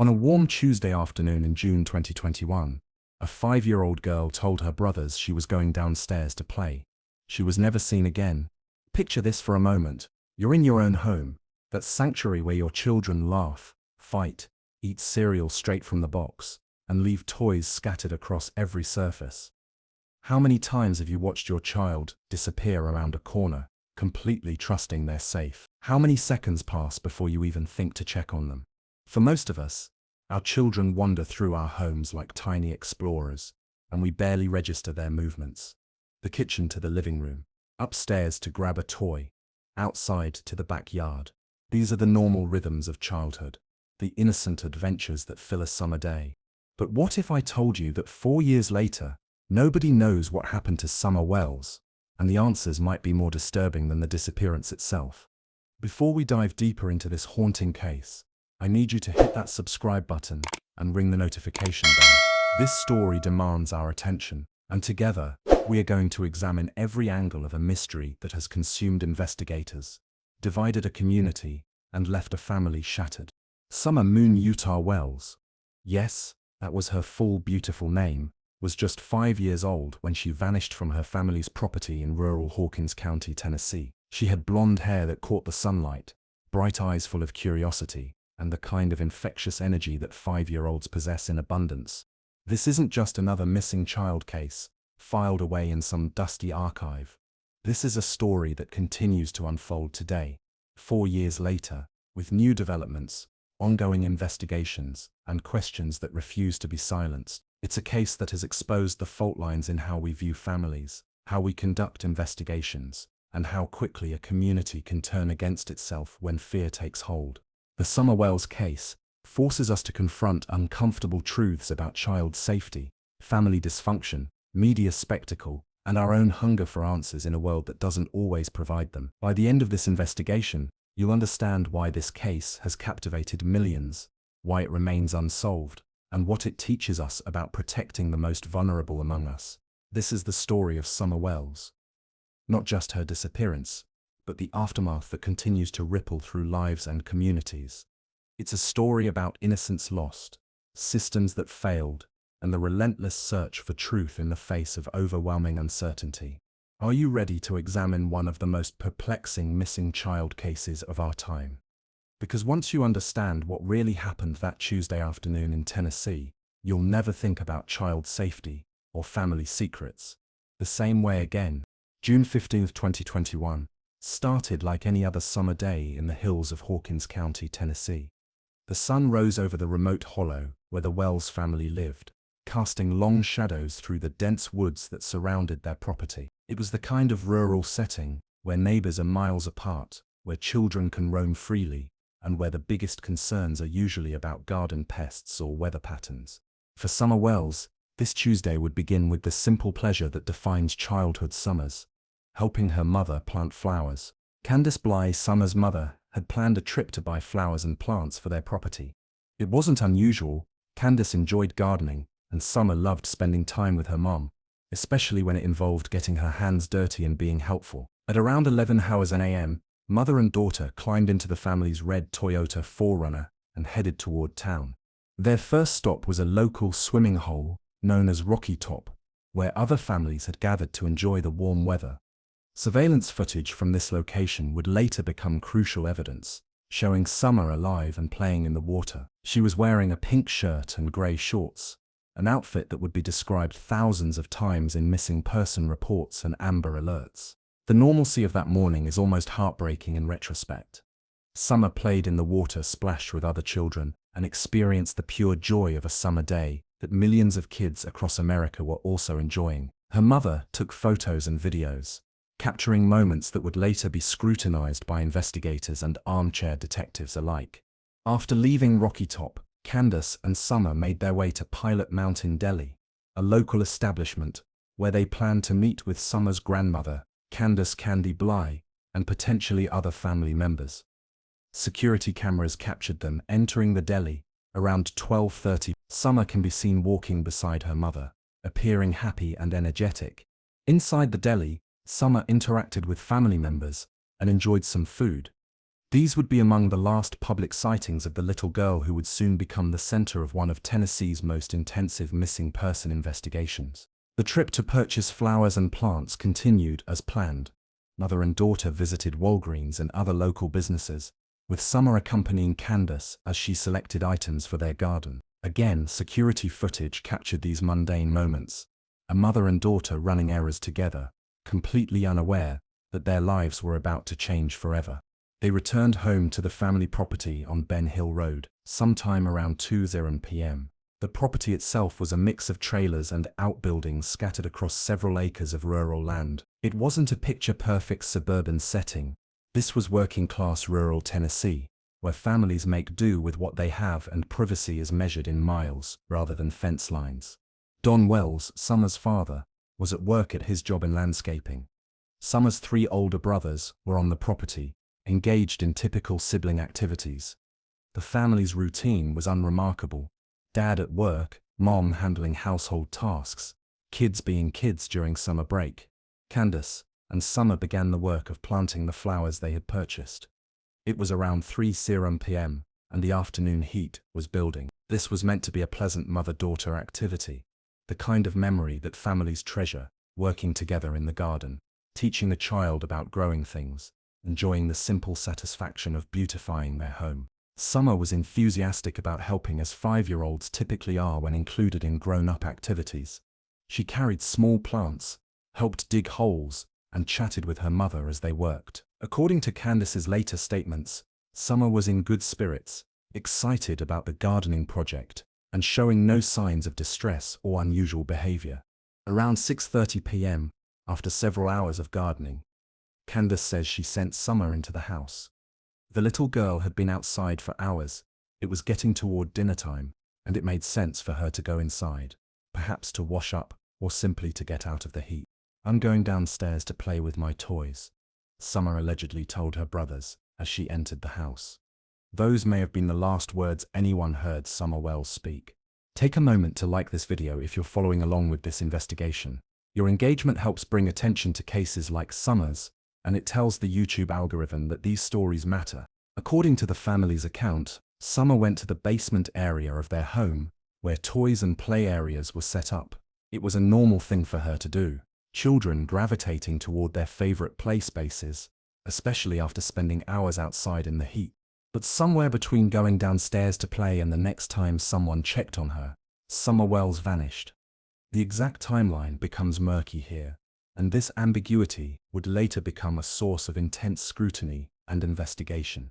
On a warm Tuesday afternoon in June 2021, a 5-year-old girl told her brothers she was going downstairs to play. She was never seen again. Picture this for a moment. You're in your own home, that sanctuary where your children laugh, fight, eat cereal straight from the box, and leave toys scattered across every surface. How many times have you watched your child disappear around a corner, completely trusting they're safe? How many seconds pass before you even think to check on them? For most of us, our children wander through our homes like tiny explorers, and we barely register their movements. The kitchen to the living room, upstairs to grab a toy, outside to the backyard. These are the normal rhythms of childhood, the innocent adventures that fill a summer day. But what if I told you that 4 years later, nobody knows what happened to Summer Wells, and the answers might be more disturbing than the disappearance itself? Before we dive deeper into this haunting case, I need you to hit that subscribe button and ring the notification bell. This story demands our attention, and together, we are going to examine every angle of a mystery that has consumed investigators, divided a community, and left a family shattered. Summer Moon Utah Wells, yes, that was her full beautiful name, was just 5 years old when she vanished from her family's property in rural Hawkins County, Tennessee. She had blonde hair that caught the sunlight, bright eyes full of curiosity, and the kind of infectious energy that 5-year-olds possess in abundance. This isn't just another missing child case, filed away in some dusty archive. This is a story that continues to unfold today, 4 years later, with new developments, ongoing investigations, and questions that refuse to be silenced. It's a case that has exposed the fault lines in how we view families, how we conduct investigations, and how quickly a community can turn against itself when fear takes hold. The Summer Wells case forces us to confront uncomfortable truths about child safety, family dysfunction, media spectacle, and our own hunger for answers in a world that doesn't always provide them. By the end of this investigation, you'll understand why this case has captivated millions, why it remains unsolved, and what it teaches us about protecting the most vulnerable among us. This is the story of Summer Wells. Not just her disappearance, but the aftermath that continues to ripple through lives and communities. It's a story about innocence lost, systems that failed, and the relentless search for truth in the face of overwhelming uncertainty. Are you ready to examine one of the most perplexing missing child cases of our time? Because once you understand what really happened that Tuesday afternoon in Tennessee, you'll never think about child safety or family secrets the same way again. June 15, 2021, started like any other summer day in the hills of Hawkins County, Tennessee. The sun rose over the remote hollow where the Wells family lived, casting long shadows through the dense woods that surrounded their property. It was the kind of rural setting where neighbors are miles apart, where children can roam freely, and where the biggest concerns are usually about garden pests or weather patterns. For Summer Wells, this Tuesday would begin with the simple pleasure that defines childhood summers: helping her mother plant flowers. Candace Bly, Summer's mother, had planned a trip to buy flowers and plants for their property. It wasn't unusual. Candace enjoyed gardening, and Summer loved spending time with her mom, especially when it involved getting her hands dirty and being helpful. At around 11 hours a.m., mother and daughter climbed into the family's red Toyota 4Runner and headed toward town. Their first stop was a local swimming hole known as Rocky Top, where other families had gathered to enjoy the warm weather. Surveillance footage from this location would later become crucial evidence, showing Summer alive and playing in the water. She was wearing a pink shirt and grey shorts, an outfit that would be described thousands of times in missing person reports and Amber Alerts. The normalcy of that morning is almost heartbreaking in retrospect. Summer played in the water, splashed with other children, and experienced the pure joy of a summer day that millions of kids across America were also enjoying. Her mother took photos and videos, capturing moments that would later be scrutinized by investigators and armchair detectives alike. After leaving Rocky Top, Candace and Summer made their way to Pilot Mountain Deli, a local establishment where they planned to meet with Summer's grandmother, Candace Candy Bly, and potentially other family members. Security cameras captured them entering the deli. Around 12:30, Summer can be seen walking beside her mother, appearing happy and energetic. Inside the deli, Summer interacted with family members and enjoyed some food. These would be among the last public sightings of the little girl who would soon become the center of one of Tennessee's most intensive missing person investigations. The trip to purchase flowers and plants continued as planned. Mother and daughter visited Walgreens and other local businesses, with Summer accompanying Candace as she selected items for their garden. Again, security footage captured these mundane moments, a mother and daughter running errands together, completely unaware that their lives were about to change forever. They returned home to the family property on Ben Hill Road, sometime around 2:00 p.m. The property itself was a mix of trailers and outbuildings scattered across several acres of rural land. It wasn't a picture-perfect suburban setting. This was working-class rural Tennessee, where families make do with what they have and privacy is measured in miles rather than fence lines. Don Wells, Summer's father, was at work at his job in landscaping. Summer's 3 older brothers were on the property, engaged in typical sibling activities. The family's routine was unremarkable. Dad at work, Mom handling household tasks, kids being kids during summer break. Candace and Summer began the work of planting the flowers they had purchased. It was around 3:00 p.m., and the afternoon heat was building. This was meant to be a pleasant mother-daughter activity, the kind of memory that families treasure, working together in the garden, teaching a child about growing things, enjoying the simple satisfaction of beautifying their home. Summer was enthusiastic about helping as 5-year-olds typically are when included in grown-up activities. She carried small plants, helped dig holes, and chatted with her mother as they worked. According to Candace's later statements, Summer was in good spirits, excited about the gardening project, and showing no signs of distress or unusual behavior. Around 6:30 p.m., after several hours of gardening, Candace says she sent Summer into the house. The little girl had been outside for hours. It was getting toward dinner time, and it made sense for her to go inside, perhaps to wash up or simply to get out of the heat. "I'm going downstairs to play with my toys," Summer allegedly told her brothers as she entered the house. Those may have been the last words anyone heard Summer Wells speak. Take a moment to like this video if you're following along with this investigation. Your engagement helps bring attention to cases like Summer's, and it tells the YouTube algorithm that these stories matter. According to the family's account, Summer went to the basement area of their home, where toys and play areas were set up. It was a normal thing for her to do, children gravitating toward their favorite play spaces, especially after spending hours outside in the heat. But somewhere between going downstairs to play and the next time someone checked on her, Summer Wells vanished. The exact timeline becomes murky here, and this ambiguity would later become a source of intense scrutiny and investigation.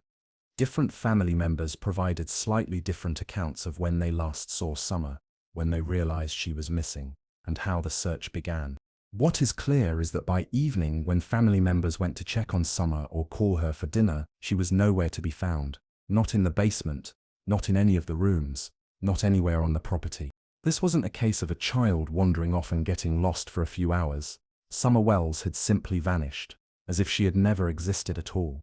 Different family members provided slightly different accounts of when they last saw Summer, when they realized she was missing, and how the search began. What is clear is that by evening, when family members went to check on Summer or call her for dinner, she was nowhere to be found. Not in the basement, not in any of the rooms, not anywhere on the property. This wasn't a case of a child wandering off and getting lost for a few hours. Summer Wells had simply vanished, as if she had never existed at all.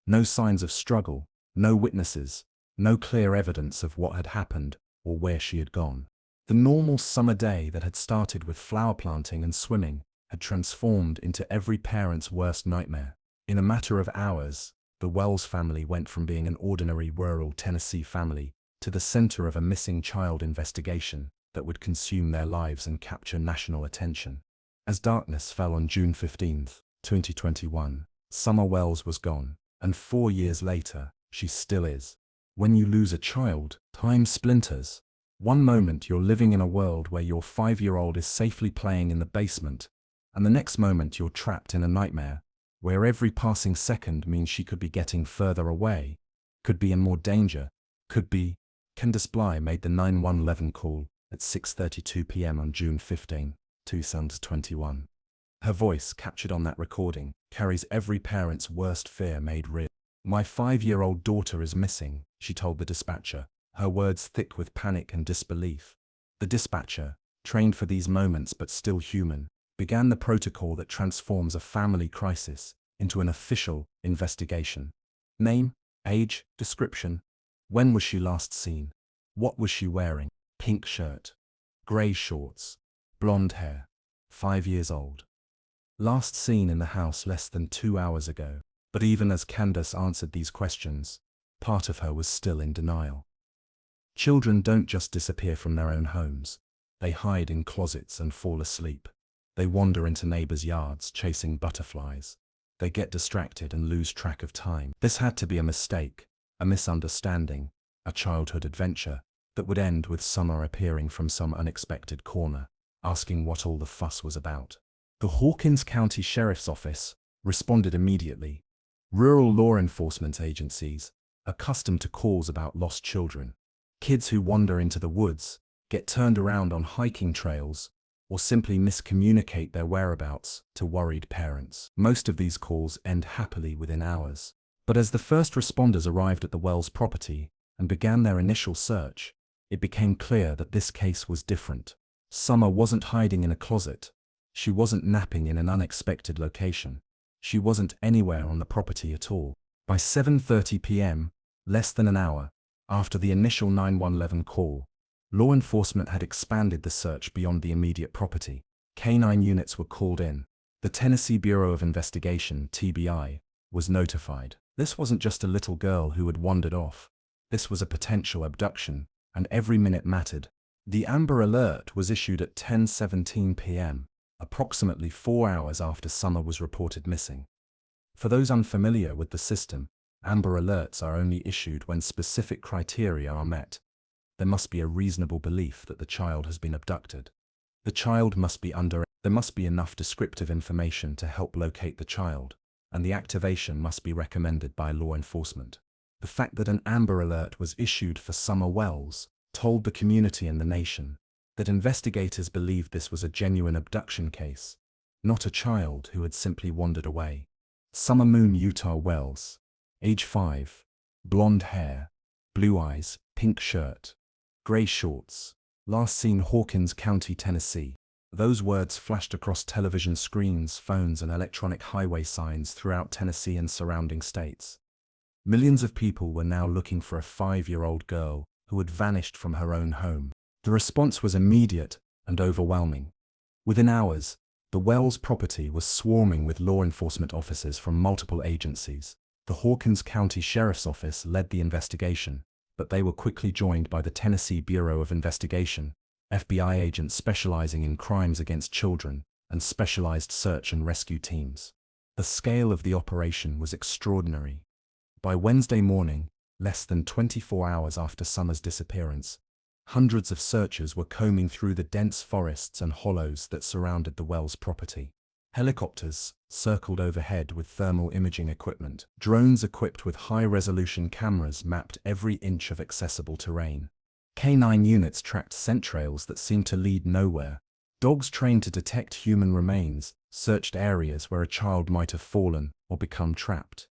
No signs of struggle, no witnesses, no clear evidence of what had happened or where she had gone. The normal summer day that had started with flower planting and swimming had transformed into every parent's worst nightmare. In a matter of hours, the Wells family went from being an ordinary rural Tennessee family to the center of a missing child investigation that would consume their lives and capture national attention. As darkness fell on June 15, 2021, Summer Wells was gone, and 4 years later, she still is. When you lose a child, time splinters. One moment you're living in a world where your 5-year-old is safely playing in the basement, and the next moment you're trapped in a nightmare, where every passing second means she could be getting further away, could be in more danger, could be. Candace Bly made the 911 call at 6:32 p.m. on June 15, 2021. Her voice, captured on that recording, carries every parent's worst fear made real. "My 5-year-old daughter is missing," she told the dispatcher, her words thick with panic and disbelief. The dispatcher, trained for these moments but still human, began the protocol that transforms a family crisis into an official investigation. Name, age, description. When was she last seen? What was she wearing? Pink shirt, grey shorts, blonde hair, 5 years old. Last seen in the house less than 2 hours ago. But even as Candace answered these questions, part of her was still in denial. Children don't just disappear from their own homes. They hide in closets and fall asleep. They wander into neighbors' yards chasing butterflies. They get distracted and lose track of time. This had to be a mistake, a misunderstanding, a childhood adventure that would end with Summer appearing from some unexpected corner, asking what all the fuss was about. The Hawkins County Sheriff's Office responded immediately. Rural law enforcement agencies, accustomed to calls about lost children, kids who wander into the woods, get turned around on hiking trails, or simply miscommunicate their whereabouts to worried parents. Most of these calls end happily within hours. But as the first responders arrived at the Wells property and began their initial search, it became clear that this case was different. Summer wasn't hiding in a closet. She wasn't napping in an unexpected location. She wasn't anywhere on the property at all. By 7:30 p.m., less than an hour after the initial 911 call, law enforcement had expanded the search beyond the immediate property. Canine units were called in. The Tennessee Bureau of Investigation, TBI, was notified. This wasn't just a little girl who had wandered off. This was a potential abduction, and every minute mattered. The Amber Alert was issued at 10:17 p.m., approximately 4 hours after Summer was reported missing. For those unfamiliar with the system, Amber Alerts are only issued when specific criteria are met. There must be a reasonable belief that the child has been abducted. The child must be there must be enough descriptive information to help locate the child, and the activation must be recommended by law enforcement. The fact that an Amber Alert was issued for Summer Wells told the community and the nation that investigators believed this was a genuine abduction case, not a child who had simply wandered away. Summer Moon Utah Wells, age 5, blonde hair, blue eyes, pink shirt, gray shorts, last seen Hawkins County, Tennessee. Those words flashed across television screens, phones, and electronic highway signs throughout Tennessee and surrounding states. Millions of people were now looking for a 5-year-old girl who had vanished from her own home. The response was immediate and overwhelming. Within hours, the Wells property was swarming with law enforcement officers from multiple agencies. The Hawkins County Sheriff's Office led the investigation, but they were quickly joined by the Tennessee Bureau of Investigation, FBI agents specializing in crimes against children, and specialized search and rescue teams. The scale of the operation was extraordinary. By Wednesday morning, less than 24 hours after Summer's disappearance, hundreds of searchers were combing through the dense forests and hollows that surrounded the Wells property. Helicopters circled overhead with thermal imaging equipment. Drones equipped with high-resolution cameras mapped every inch of accessible terrain. Canine units tracked scent trails that seemed to lead nowhere. Dogs trained to detect human remains searched areas where a child might have fallen or become trapped.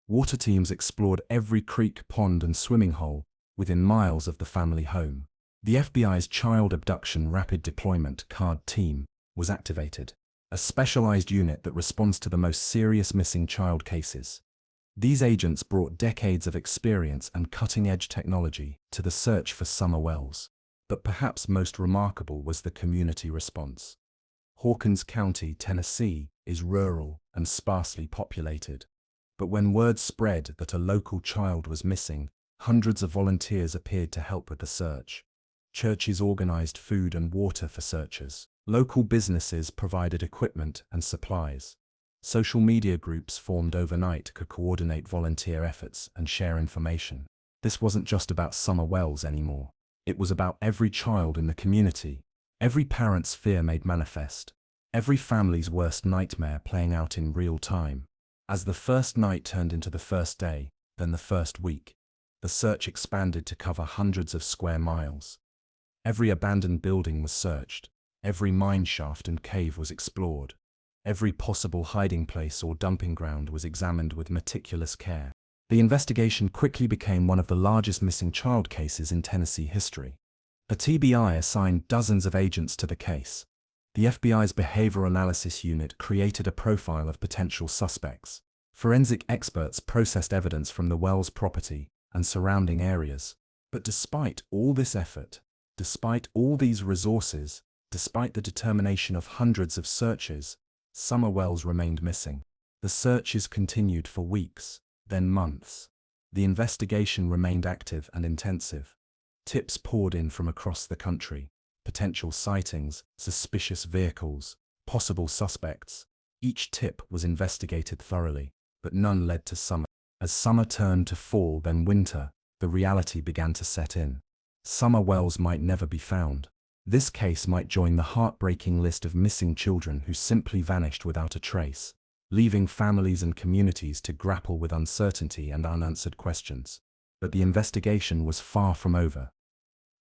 Water teams explored every creek, pond, and swimming hole within miles of the family home. The FBI's Child Abduction Rapid Deployment CARD team was activated, a specialized unit that responds to the most serious missing child cases. These agents brought decades of experience and cutting-edge technology to the search for Summer Wells. But perhaps most remarkable was the community response. Hawkins County, Tennessee, is rural and sparsely populated. But when word spread that a local child was missing, hundreds of volunteers appeared to help with the search. Churches organized food and water for searchers. Local businesses provided equipment and supplies. Social media groups formed overnight to coordinate volunteer efforts and share information. This wasn't just about Summer Wells anymore. It was about every child in the community, every parent's fear made manifest, every family's worst nightmare playing out in real time. As the first night turned into the first day, then the first week, the search expanded to cover hundreds of square miles. Every abandoned building was searched, every mine shaft and cave was explored. Every possible hiding place or dumping ground was examined with meticulous care. The investigation quickly became one of the largest missing child cases in Tennessee history. The TBI assigned dozens of agents to the case. The FBI's Behavioral Analysis Unit created a profile of potential suspects. Forensic experts processed evidence from the Wells property and surrounding areas. But despite all this effort, despite all these resources, despite the determination of hundreds of searchers, Summer Wells remained missing. The searches continued for weeks, then months. The investigation remained active and intensive. Tips poured in from across the country. Potential sightings, suspicious vehicles, possible suspects. Each tip was investigated thoroughly, but none led to summer. As summer turned to fall, then winter, the reality began to set in. Summer Wells might never be found. This case might join the heartbreaking list of missing children who simply vanished without a trace, leaving families and communities to grapple with uncertainty and unanswered questions. But the investigation was far from over.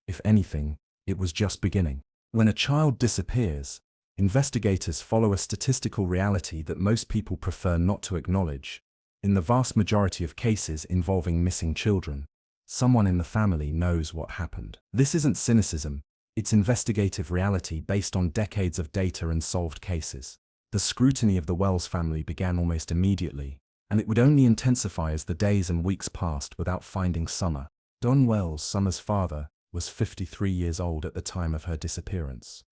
If anything, it was just beginning. When a child disappears, investigators follow a statistical reality that most people prefer not to acknowledge. In the vast majority of cases involving missing children, someone in the family knows what happened. This isn't cynicism, it's investigative reality based on decades of data and solved cases. The scrutiny of the Wells family began almost immediately, and it would only intensify as the days and weeks passed without finding Summer. Don Wells, Summer's father, was 53 years old at the time of her disappearance.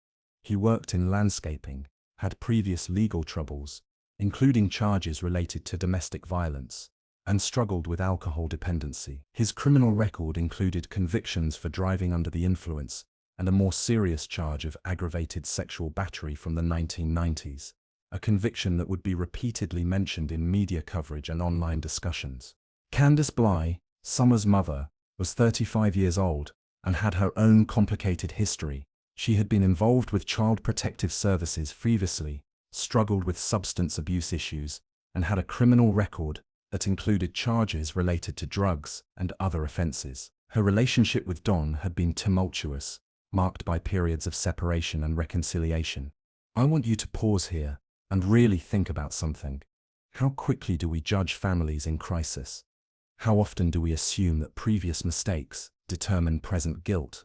He worked in landscaping, had previous legal troubles, including charges related to domestic violence, and struggled with alcohol dependency. His criminal record included convictions for driving under the influence and a more serious charge of aggravated sexual battery from the 1990s, a conviction that would be repeatedly mentioned in media coverage and online discussions. Candace Bly, Summer's mother, was 35 years old and had her own complicated history. She had been involved with Child Protective Services previously, struggled with substance abuse issues, and had a criminal record that included charges related to drugs and other offenses. Her relationship with Don had been tumultuous, marked by periods of separation and reconciliation. I want you to pause here and really think about something. How quickly do we judge families in crisis? How often do we assume that previous mistakes determine present guilt?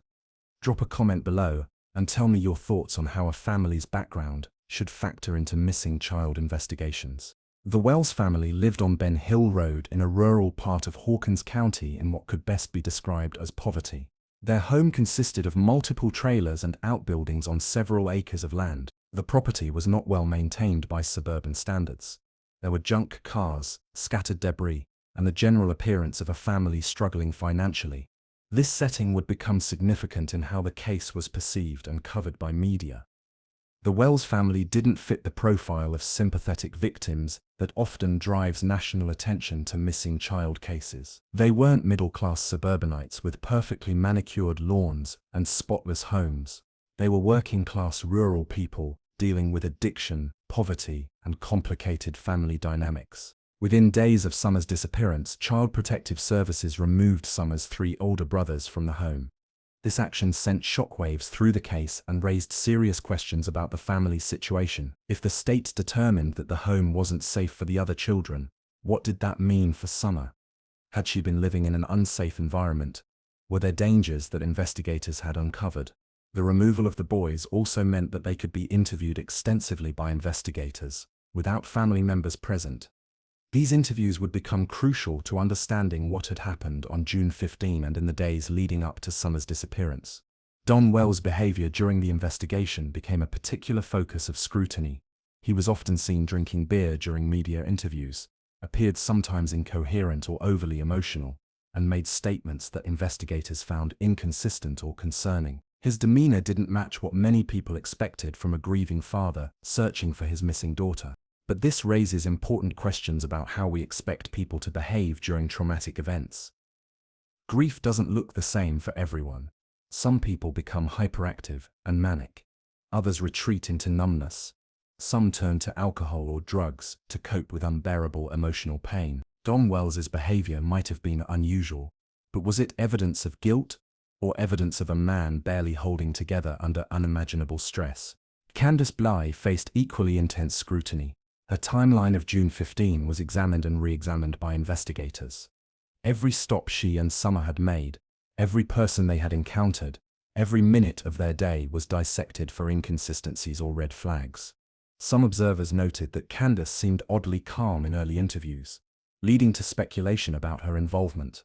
Drop a comment below and tell me your thoughts on how a family's background should factor into missing child investigations. The Wells family lived on Ben Hill Road in a rural part of Hawkins County in what could best be described as poverty. Their home consisted of multiple trailers and outbuildings on several acres of land. The property was not well maintained by suburban standards. There were junk cars, scattered debris, and the general appearance of a family struggling financially. This setting would become significant in how the case was perceived and covered by media. The Wells family didn't fit the profile of sympathetic victims that often drives national attention to missing child cases. They weren't middle-class suburbanites with perfectly manicured lawns and spotless homes. They were working-class rural people dealing with addiction, poverty, and complicated family dynamics. Within days of Summer's disappearance, Child Protective Services removed Summer's 3 older brothers from the home. This action sent shockwaves through the case and raised serious questions about the family's situation. If the state determined that the home wasn't safe for the other children, what did that mean for Summer? Had she been living in an unsafe environment? Were there dangers that investigators had uncovered? The removal of the boys also meant that they could be interviewed extensively by investigators, without family members present. These interviews would become crucial to understanding what had happened on June 15 and in the days leading up to Summer's disappearance. Don Wells' behavior during the investigation became a particular focus of scrutiny. He was often seen drinking beer during media interviews, appeared sometimes incoherent or overly emotional, and made statements that investigators found inconsistent or concerning. His demeanor didn't match what many people expected from a grieving father searching for his missing daughter. But this raises important questions about how we expect people to behave during traumatic events. Grief doesn't look the same for everyone. Some people become hyperactive and manic. Others retreat into numbness. Some turn to alcohol or drugs to cope with unbearable emotional pain. Don Wells's behavior might have been unusual, but was it evidence of guilt or evidence of a man barely holding together under unimaginable stress? Candace Bly faced equally intense scrutiny. Her timeline of June 15 was examined and re-examined by investigators. Every stop she and Summer had made, every person they had encountered, every minute of their day was dissected for inconsistencies or red flags. Some observers noted that Candace seemed oddly calm in early interviews, leading to speculation about her involvement.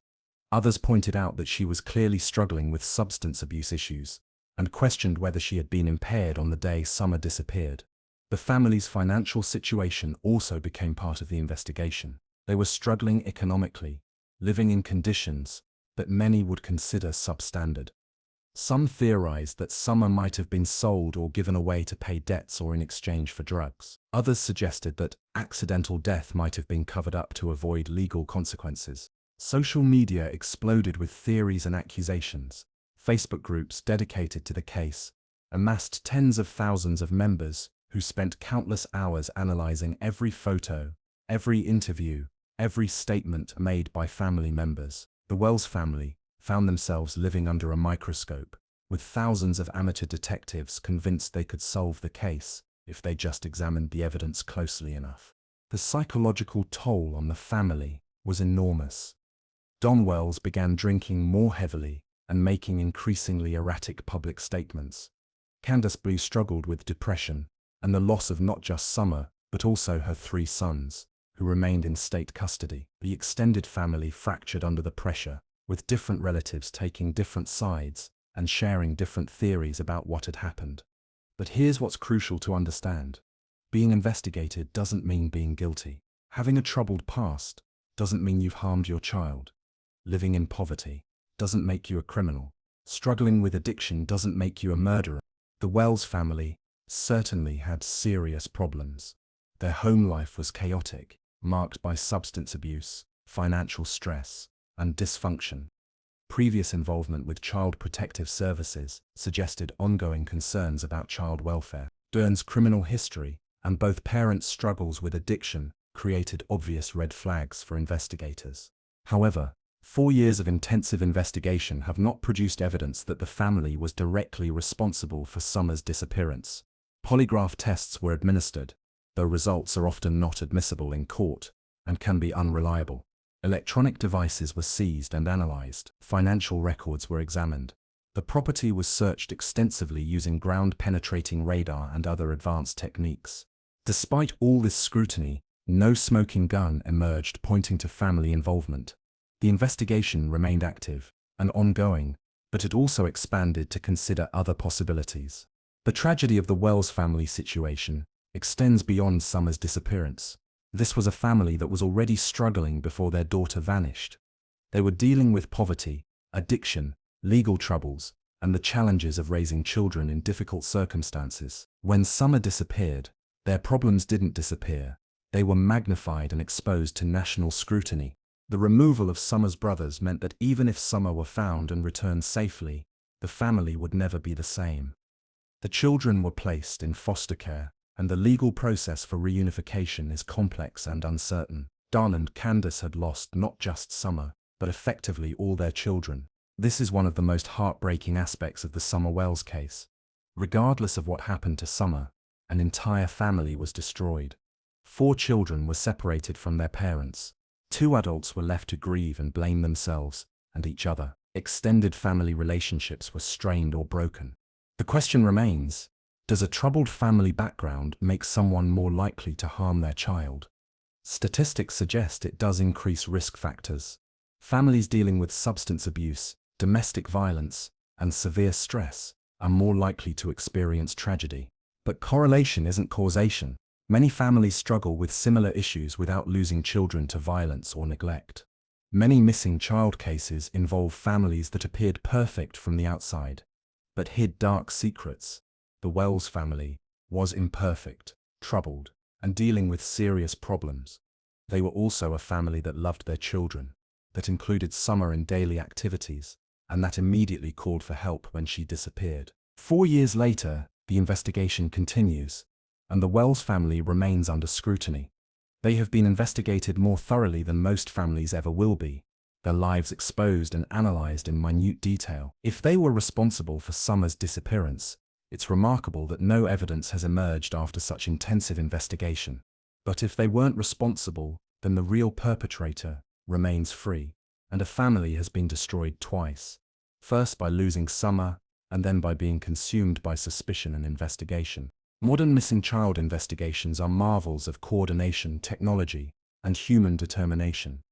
Others pointed out that she was clearly struggling with substance abuse issues, and questioned whether she had been impaired on the day Summer disappeared. The family's financial situation also became part of the investigation. They were struggling economically, living in conditions that many would consider substandard. Some theorized that Summer might have been sold or given away to pay debts or in exchange for drugs. Others suggested that accidental death might have been covered up to avoid legal consequences. Social media exploded with theories and accusations. Facebook groups dedicated to the case amassed tens of thousands of members who spent countless hours analyzing every photo, every interview, every statement made by family members. The Wells family found themselves living under a microscope, with thousands of amateur detectives convinced they could solve the case if they just examined the evidence closely enough. The psychological toll on the family was enormous. Don Wells began drinking more heavily and making increasingly erratic public statements. Candace Blue struggled with depression and the loss of not just Summer, but also her 3 sons, who remained in state custody. The extended family fractured under the pressure, with different relatives taking different sides and sharing different theories about what had happened. But here's what's crucial to understand. Being investigated doesn't mean being guilty. Having a troubled past doesn't mean you've harmed your child. Living in poverty doesn't make you a criminal. Struggling with addiction doesn't make you a murderer. The Wells family certainly had serious problems. Their home life was chaotic, marked by substance abuse, financial stress, and dysfunction. Previous involvement with Child Protective Services suggested ongoing concerns about child welfare. Dern's criminal history and both parents' struggles with addiction created obvious red flags for investigators. However, 4 years of intensive investigation have not produced evidence that the family was directly responsible for Summer's disappearance. Polygraph tests were administered, though results are often not admissible in court and can be unreliable. Electronic devices were seized and analyzed. Financial records were examined. The property was searched extensively using ground-penetrating radar and other advanced techniques. Despite all this scrutiny, no smoking gun emerged pointing to family involvement. The investigation remained active and ongoing, but it also expanded to consider other possibilities. The tragedy of the Wells family situation extends beyond Summer's disappearance. This was a family that was already struggling before their daughter vanished. They were dealing with poverty, addiction, legal troubles, and the challenges of raising children in difficult circumstances. When Summer disappeared, their problems didn't disappear. They were magnified and exposed to national scrutiny. The removal of Summer's brothers meant that even if Summer were found and returned safely, the family would never be the same. The children were placed in foster care, and the legal process for reunification is complex and uncertain. Don and Candace had lost not just Summer, but effectively all their children. This is one of the most heartbreaking aspects of the Summer Wells case. Regardless of what happened to Summer, an entire family was destroyed. 4 children were separated from their parents. 2 adults were left to grieve and blame themselves and each other. Extended family relationships were strained or broken. The question remains, does a troubled family background make someone more likely to harm their child? Statistics suggest it does increase risk factors. Families dealing with substance abuse, domestic violence, and severe stress are more likely to experience tragedy. But correlation isn't causation. Many families struggle with similar issues without losing children to violence or neglect. Many missing child cases involve families that appeared perfect from the outside, but hid dark secrets. The Wells family was imperfect, troubled, and dealing with serious problems. They were also a family that loved their children, that included Summer in daily activities, and that immediately called for help when she disappeared. 4 years later, the investigation continues, and the Wells family remains under scrutiny. They have been investigated more thoroughly than most families ever will be, their lives exposed and analyzed in minute detail. If they were responsible for Summer's disappearance, it's remarkable that no evidence has emerged after such intensive investigation. But if they weren't responsible, then the real perpetrator remains free, and a family has been destroyed twice. First by losing Summer, and then by being consumed by suspicion and investigation. Modern missing child investigations are marvels of coordination, technology, and human determination.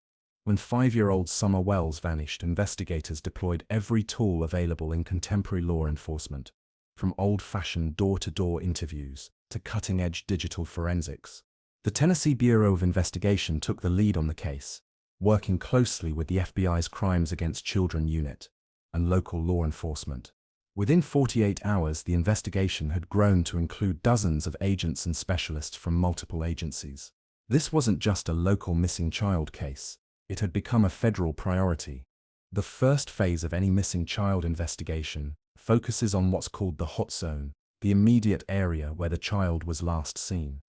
When 5-year-old Summer Wells vanished, investigators deployed every tool available in contemporary law enforcement, from old-fashioned door-to-door interviews to cutting-edge digital forensics. The Tennessee Bureau of Investigation took the lead on the case, working closely with the FBI's Crimes Against Children unit and local law enforcement. Within 48 hours, the investigation had grown to include dozens of agents and specialists from multiple agencies. This wasn't just a local missing child case. It had become a federal priority. The first phase of any missing child investigation focuses on what's called the hot zone, the immediate area where the child was last seen.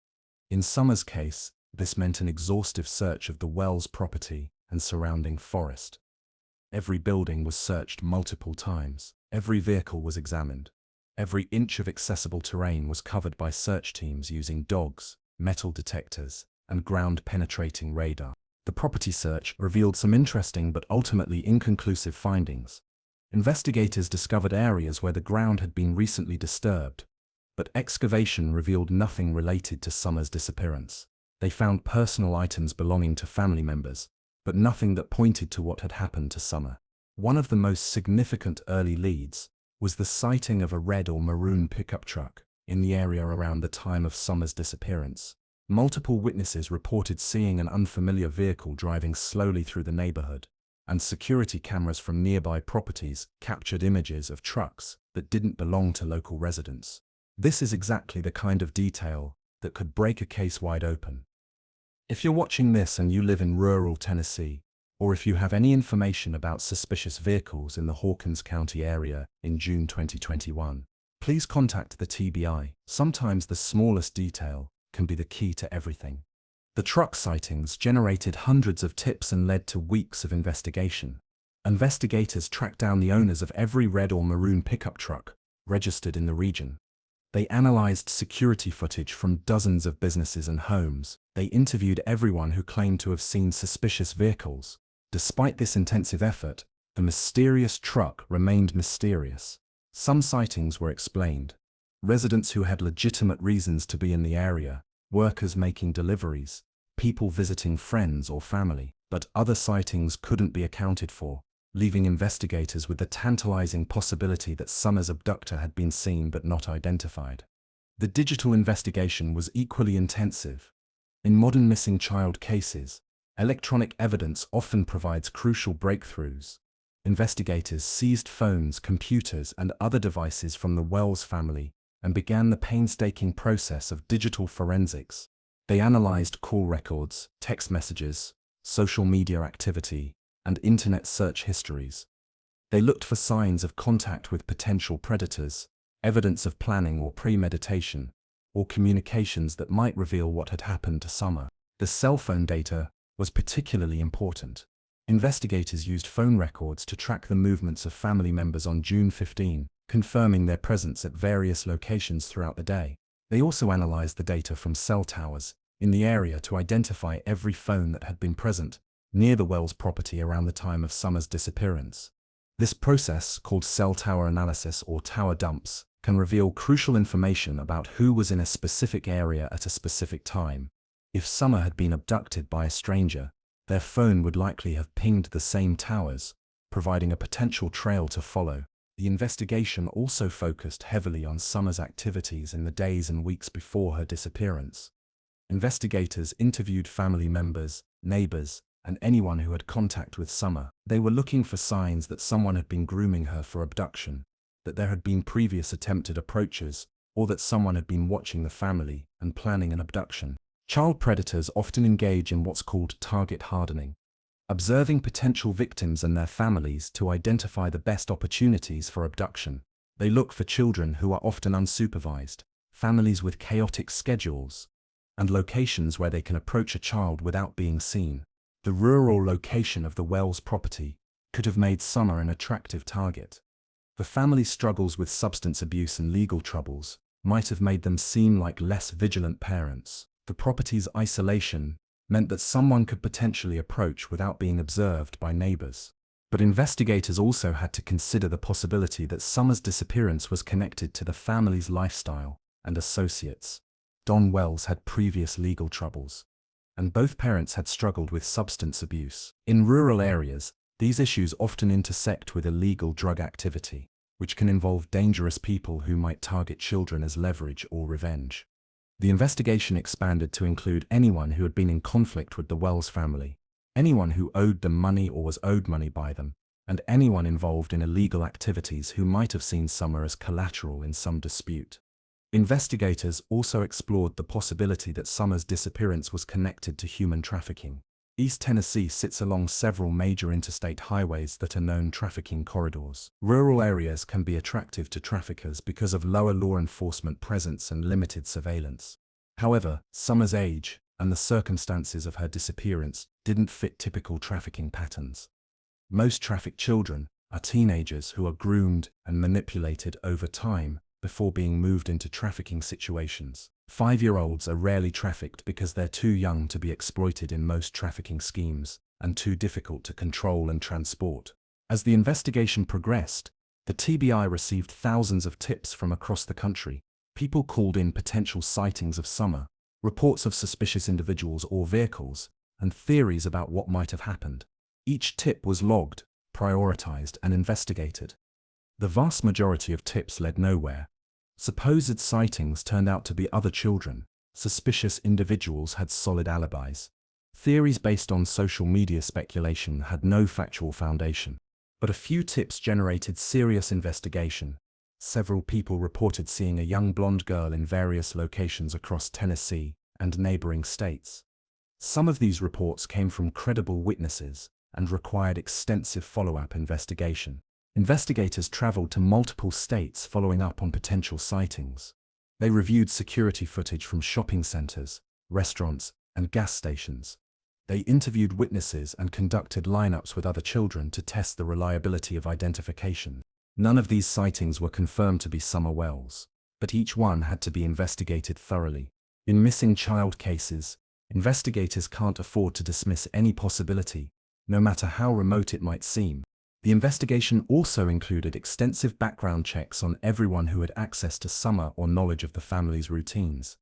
In Summer's case, this meant an exhaustive search of the Wells property and surrounding forest. Every building was searched multiple times. Every vehicle was examined. Every inch of accessible terrain was covered by search teams using dogs, metal detectors, and ground-penetrating radar. The property search revealed some interesting but ultimately inconclusive findings. Investigators discovered areas where the ground had been recently disturbed, but excavation revealed nothing related to Summer's disappearance. They found personal items belonging to family members, but nothing that pointed to what had happened to Summer. One of the most significant early leads was the sighting of a red or maroon pickup truck in the area around the time of Summer's disappearance. Multiple witnesses reported seeing an unfamiliar vehicle driving slowly through the neighborhood, and security cameras from nearby properties captured images of trucks that didn't belong to local residents. This is exactly the kind of detail that could break a case wide open. If you're watching this and you live in rural Tennessee, or if you have any information about suspicious vehicles in the Hawkins County area in June 2021, please contact the TBI. Sometimes the smallest detail can be the key to everything. The truck sightings generated hundreds of tips and led to weeks of investigation. Investigators tracked down the owners of every red or maroon pickup truck registered in the region. They analyzed security footage from dozens of businesses and homes. They interviewed everyone who claimed to have seen suspicious vehicles. Despite this intensive effort, the mysterious truck remained mysterious. Some sightings were explained. Residents who had legitimate reasons to be in the area, workers making deliveries, people visiting friends or family. But other sightings couldn't be accounted for, leaving investigators with the tantalizing possibility that Summer's abductor had been seen but not identified. The digital investigation was equally intensive. In modern missing child cases, electronic evidence often provides crucial breakthroughs. Investigators seized phones, computers, and other devices from the Wells family and began the painstaking process of digital forensics. They analyzed call records, text messages, social media activity, and internet search histories. They looked for signs of contact with potential predators, evidence of planning or premeditation, or communications that might reveal what had happened to Summer. The cell phone data was particularly important. Investigators used phone records to track the movements of family members on June 15, confirming their presence at various locations throughout the day. They also analyzed the data from cell towers in the area to identify every phone that had been present near the Wells property around the time of Summer's disappearance. This process, called cell tower analysis or tower dumps, can reveal crucial information about who was in a specific area at a specific time. If Summer had been abducted by a stranger, their phone would likely have pinged the same towers, providing a potential trail to follow. The investigation also focused heavily on Summer's activities in the days and weeks before her disappearance. Investigators interviewed family members, neighbors, and anyone who had contact with Summer. They were looking for signs that someone had been grooming her for abduction, that there had been previous attempted approaches, or that someone had been watching the family and planning an abduction. Child predators often engage in what's called target hardening, observing potential victims and their families to identify the best opportunities for abduction. They look for children who are often unsupervised, families with chaotic schedules, and locations where they can approach a child without being seen. The rural location of the Wells property could have made Summer an attractive target. The family's struggles with substance abuse and legal troubles might have made them seem like less vigilant parents. The property's isolation meant that someone could potentially approach without being observed by neighbors. But investigators also had to consider the possibility that Summer's disappearance was connected to the family's lifestyle and associates. Don Wells had previous legal troubles, and both parents had struggled with substance abuse. In rural areas, these issues often intersect with illegal drug activity, which can involve dangerous people who might target children as leverage or revenge. The investigation expanded to include anyone who had been in conflict with the Wells family, anyone who owed them money or was owed money by them, and anyone involved in illegal activities who might have seen Summer as collateral in some dispute. Investigators also explored the possibility that Summer's disappearance was connected to human trafficking. East Tennessee sits along several major interstate highways that are known trafficking corridors. Rural areas can be attractive to traffickers because of lower law enforcement presence and limited surveillance. However, Summer's age and the circumstances of her disappearance didn't fit typical trafficking patterns. Most trafficked children are teenagers who are groomed and manipulated over time before being moved into trafficking situations. 5-year-olds are rarely trafficked because they're too young to be exploited in most trafficking schemes and too difficult to control and transport. As the investigation progressed, the TBI received thousands of tips from across the country. People called in potential sightings of Summer, reports of suspicious individuals or vehicles, and theories about what might have happened. Each tip was logged, prioritized, and investigated. The vast majority of tips led nowhere. Supposed sightings turned out to be other children. Suspicious individuals had solid alibis. Theories based on social media speculation had no factual foundation. But a few tips generated serious investigation. Several people reported seeing a young blonde girl in various locations across Tennessee and neighboring states. Some of these reports came from credible witnesses and required extensive follow-up investigation. Investigators traveled to multiple states following up on potential sightings. They reviewed security footage from shopping centers, restaurants, and gas stations. They interviewed witnesses and conducted lineups with other children to test the reliability of identification. None of these sightings were confirmed to be Summer Wells, but each one had to be investigated thoroughly. In missing child cases, investigators can't afford to dismiss any possibility, no matter how remote it might seem. The investigation also included extensive background checks on everyone who had access to Summer or knowledge of the family's routines.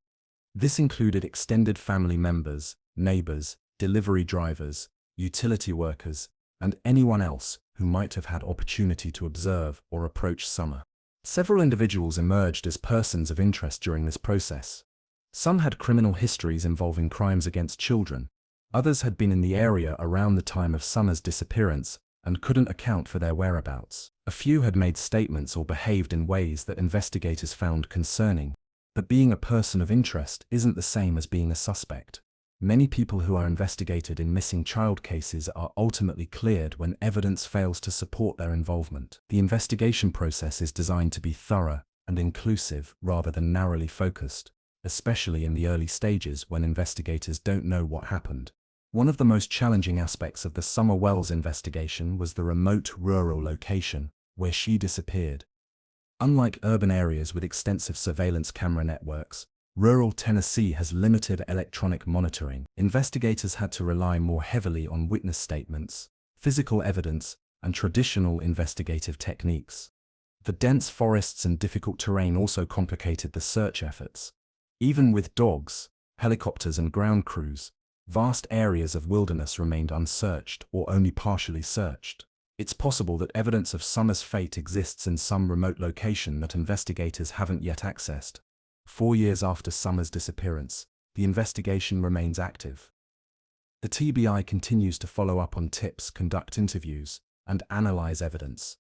This included extended family members, neighbors, delivery drivers, utility workers, and anyone else who might have had opportunity to observe or approach Summer. Several individuals emerged as persons of interest during this process. Some had criminal histories involving crimes against children. Others had been in the area around the time of Summer's disappearance and couldn't account for their whereabouts. A few had made statements or behaved in ways that investigators found concerning. But being a person of interest isn't the same as being a suspect. Many people who are investigated in missing child cases are ultimately cleared when evidence fails to support their involvement. The investigation process is designed to be thorough and inclusive rather than narrowly focused, especially in the early stages when investigators don't know what happened. One of the most challenging aspects of the Summer Wells investigation was the remote rural location where she disappeared. Unlike urban areas with extensive surveillance camera networks, rural Tennessee has limited electronic monitoring. Investigators had to rely more heavily on witness statements, physical evidence, and traditional investigative techniques. The dense forests and difficult terrain also complicated the search efforts. Even with dogs, helicopters, and ground crews, vast areas of wilderness remained unsearched or only partially searched. It's possible that evidence of Summer's fate exists in some remote location that investigators haven't yet accessed. 4 years after Summer's disappearance, the investigation remains active. The TBI continues to follow up on tips, conduct interviews, and analyze evidence.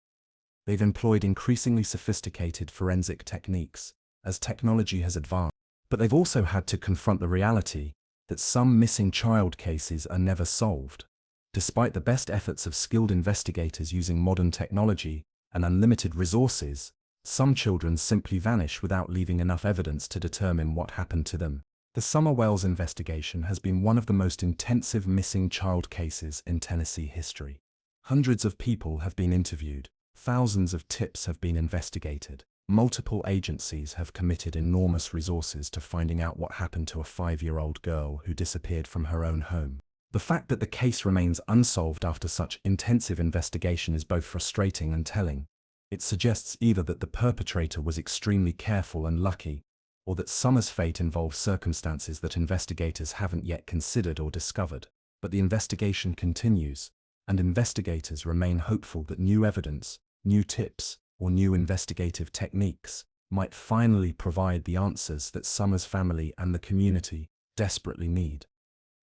They've employed increasingly sophisticated forensic techniques as technology has advanced, but they've also had to confront the reality that some missing child cases are never solved. Despite the best efforts of skilled investigators using modern technology and unlimited resources, some children simply vanish without leaving enough evidence to determine what happened to them. The Summer Wells investigation has been one of the most intensive missing child cases in Tennessee history. Hundreds of people have been interviewed, thousands of tips have been investigated. Multiple agencies have committed enormous resources to finding out what happened to a 5-year-old girl who disappeared from her own home. The fact that the case remains unsolved after such intensive investigation is both frustrating and telling. It suggests either that the perpetrator was extremely careful and lucky, or that Summer's fate involves circumstances that investigators haven't yet considered or discovered. But the investigation continues, and investigators remain hopeful that new evidence, new tips, or new investigative techniques might finally provide the answers that Summer's family and the community desperately need.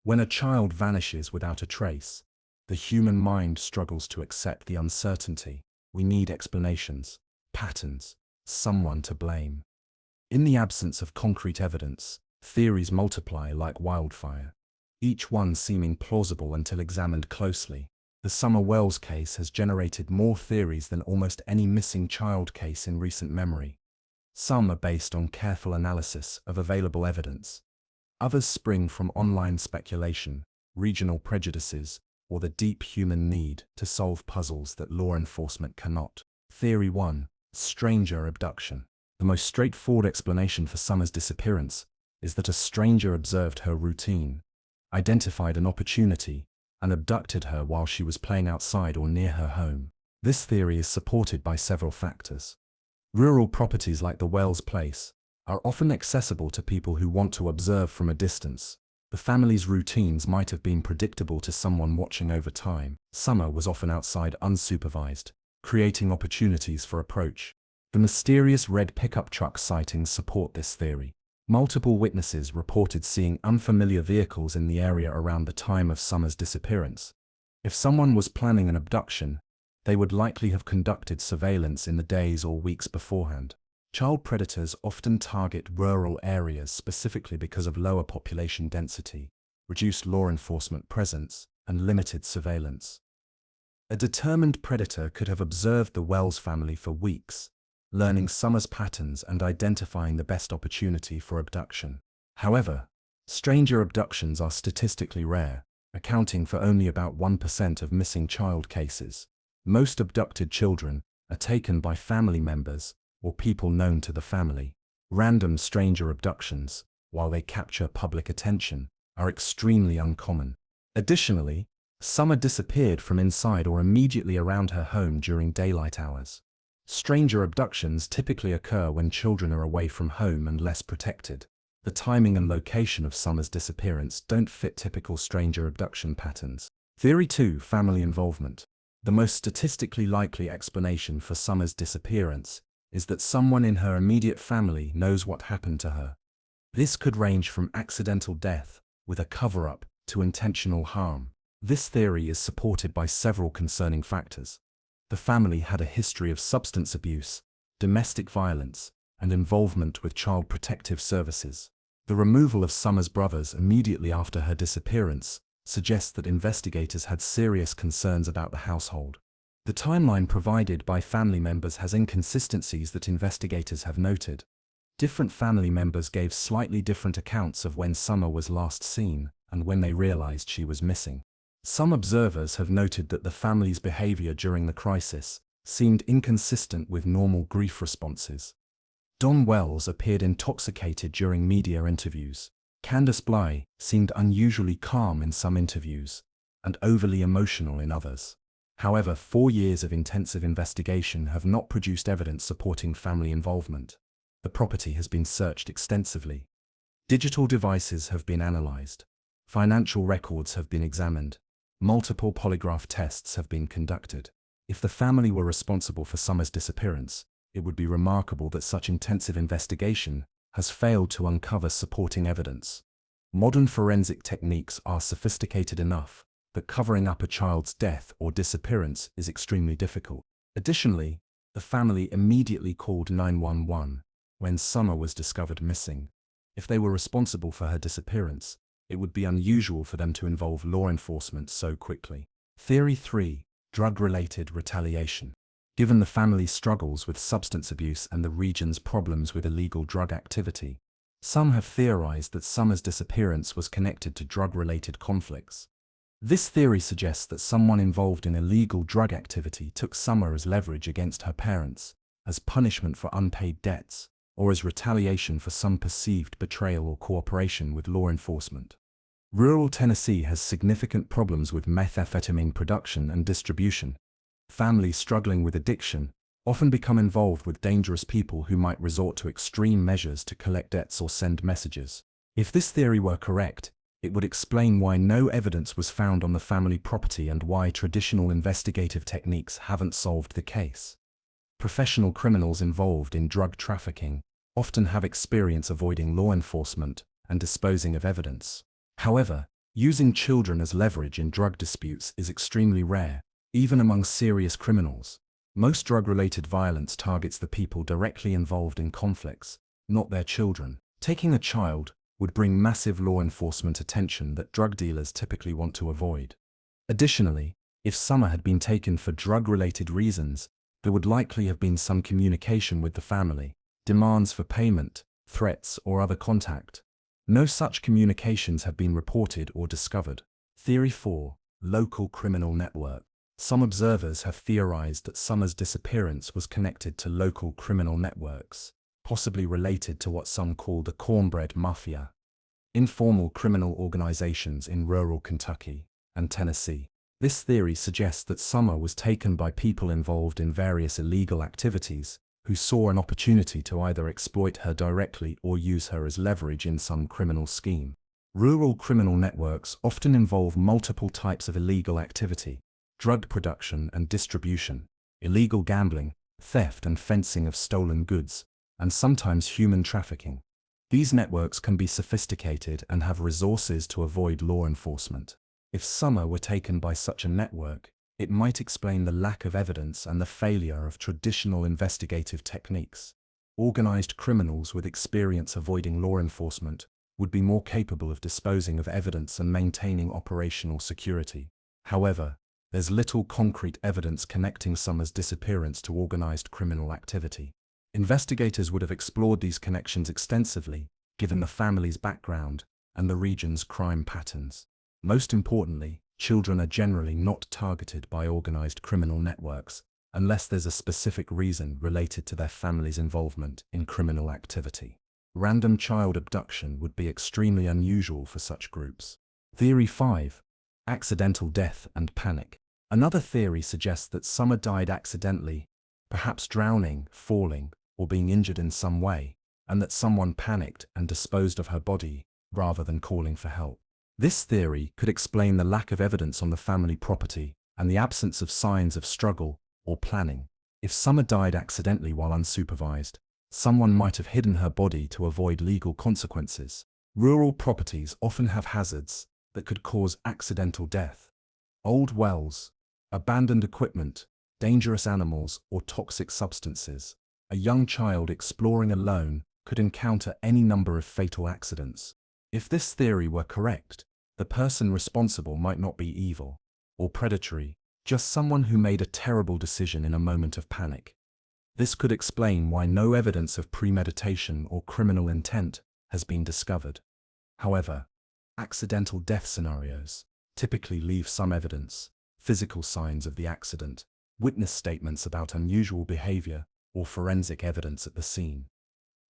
When a child vanishes without a trace, the human mind struggles to accept the uncertainty. We need explanations, patterns, someone to blame. In the absence of concrete evidence, theories multiply like wildfire, each one seeming plausible until examined closely. The Summer Wells case has generated more theories than almost any missing child case in recent memory. Some are based on careful analysis of available evidence. Others spring from online speculation, regional prejudices, or the deep human need to solve puzzles that law enforcement cannot. Theory 1. Stranger abduction. The most straightforward explanation for Summer's disappearance is that a stranger observed her routine, identified an opportunity, and abducted her while she was playing outside or near her home. This theory is supported by several factors. Rural properties like the Wells place are often accessible to people who want to observe from a distance. The family's routines might have been predictable to someone watching over time. Summer was often outside unsupervised, creating opportunities for approach. The mysterious red pickup truck sightings support this theory. Multiple witnesses reported seeing unfamiliar vehicles in the area around the time of Summer's disappearance. If someone was planning an abduction, they would likely have conducted surveillance in the days or weeks beforehand. Child predators often target rural areas specifically because of lower population density, reduced law enforcement presence, and limited surveillance. A determined predator could have observed the Wells family for weeks, learning Summer's patterns and identifying the best opportunity for abduction. However, stranger abductions are statistically rare, accounting for only about 1% of missing child cases. Most abducted children are taken by family members or people known to the family. Random stranger abductions, while they capture public attention, are extremely uncommon. Additionally, Summer disappeared from inside or immediately around her home during daylight hours. Stranger abductions typically occur when children are away from home and less protected. The timing and location of Summer's disappearance don't fit typical stranger abduction patterns. Theory 2. Family involvement. The most statistically likely explanation for Summer's disappearance is that someone in her immediate family knows what happened to her. This could range from accidental death, with a cover-up, to intentional harm. This theory is supported by several concerning factors. The family had a history of substance abuse, domestic violence, and involvement with child protective services. The removal of Summer's brothers immediately after her disappearance suggests that investigators had serious concerns about the household. The timeline provided by family members has inconsistencies that investigators have noted. Different family members gave slightly different accounts of when Summer was last seen and when they realized she was missing. Some observers have noted that the family's behavior during the crisis seemed inconsistent with normal grief responses. Don Wells appeared intoxicated during media interviews. Candace Bly seemed unusually calm in some interviews and overly emotional in others. However, 4 years of intensive investigation have not produced evidence supporting family involvement. The property has been searched extensively. Digital devices have been analyzed. Financial records have been examined. Multiple polygraph tests have been conducted. If the family were responsible for Summer's disappearance, it would be remarkable that such intensive investigation has failed to uncover supporting evidence. Modern forensic techniques are sophisticated enough that covering up a child's death or disappearance is extremely difficult. Additionally, the family immediately called 911 when Summer was discovered missing. If they were responsible for her disappearance, it would be unusual for them to involve law enforcement so quickly. Theory 3. Drug-related retaliation. Given the family's struggles with substance abuse and the region's problems with illegal drug activity, some have theorized that Summer's disappearance was connected to drug-related conflicts. This theory suggests that someone involved in illegal drug activity took Summer as leverage against her parents, as punishment for unpaid debts, or as retaliation for some perceived betrayal or cooperation with law enforcement. Rural Tennessee has significant problems with methamphetamine production and distribution. Families struggling with addiction often become involved with dangerous people who might resort to extreme measures to collect debts or send messages. If this theory were correct, it would explain why no evidence was found on the family property and why traditional investigative techniques haven't solved the case. Professional criminals involved in drug trafficking often have experience avoiding law enforcement and disposing of evidence. However, using children as leverage in drug disputes is extremely rare, even among serious criminals. Most drug-related violence targets the people directly involved in conflicts, not their children. Taking a child would bring massive law enforcement attention that drug dealers typically want to avoid. Additionally, if Summer had been taken for drug-related reasons, there would likely have been some communication with the family, demands for payment, threats, or other contact. No such communications have been reported or discovered. Theory 4. Local criminal network. Some observers have theorized that Summer's disappearance was connected to local criminal networks, possibly related to what some call the cornbread mafia, informal criminal organizations in rural Kentucky and Tennessee. This theory suggests that Summer was taken by people involved in various illegal activities who saw an opportunity to either exploit her directly or use her as leverage in some criminal scheme. Rural criminal networks often involve multiple types of illegal activity: drug production and distribution, illegal gambling, theft and fencing of stolen goods, and sometimes human trafficking. These networks can be sophisticated and have resources to avoid law enforcement. If Summer were taken by such a network, it might explain the lack of evidence and the failure of traditional investigative techniques. Organized criminals with experience avoiding law enforcement would be more capable of disposing of evidence and maintaining operational security. However, there's little concrete evidence connecting Summer's disappearance to organized criminal activity. Investigators would have explored these connections extensively, given the family's background and the region's crime patterns. Most importantly, children are generally not targeted by organized criminal networks unless there's a specific reason related to their family's involvement in criminal activity. Random child abduction would be extremely unusual for such groups. Theory 5. Accidental death and panic. Another theory suggests that Summer died accidentally, perhaps drowning, falling, or being injured in some way, and that someone panicked and disposed of her body rather than calling for help. This theory could explain the lack of evidence on the family property and the absence of signs of struggle or planning. If Summer died accidentally while unsupervised, someone might have hidden her body to avoid legal consequences. Rural properties often have hazards that could cause accidental death. Old wells, abandoned equipment, dangerous animals, or toxic substances. A young child exploring alone could encounter any number of fatal accidents. If this theory were correct, the person responsible might not be evil or predatory, just someone who made a terrible decision in a moment of panic. This could explain why no evidence of premeditation or criminal intent has been discovered. However, accidental death scenarios typically leave some evidence: physical signs of the accident, witness statements about unusual behavior, or forensic evidence at the scene.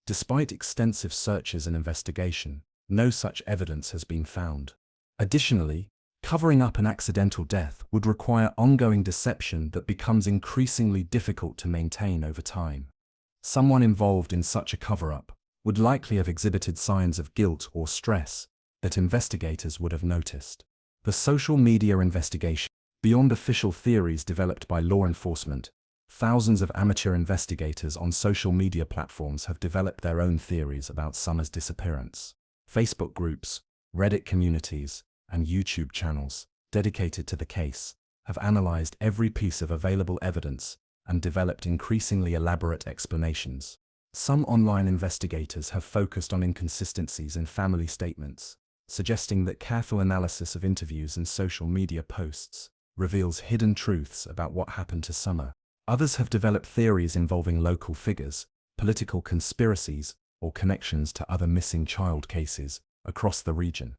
Despite extensive searches and investigation, no such evidence has been found. Additionally, covering up an accidental death would require ongoing deception that becomes increasingly difficult to maintain over time. Someone involved in such a cover-up would likely have exhibited signs of guilt or stress that investigators would have noticed. The social media investigation. Beyond official theories developed by law enforcement, thousands of amateur investigators on social media platforms have developed their own theories about Summer's disappearance. Facebook groups, Reddit communities, and YouTube channels dedicated to the case have analyzed every piece of available evidence and developed increasingly elaborate explanations. Some online investigators have focused on inconsistencies in family statements, suggesting that careful analysis of interviews and social media posts reveals hidden truths about what happened to Summer. Others have developed theories involving local figures, political conspiracies, or connections to other missing child cases across the region.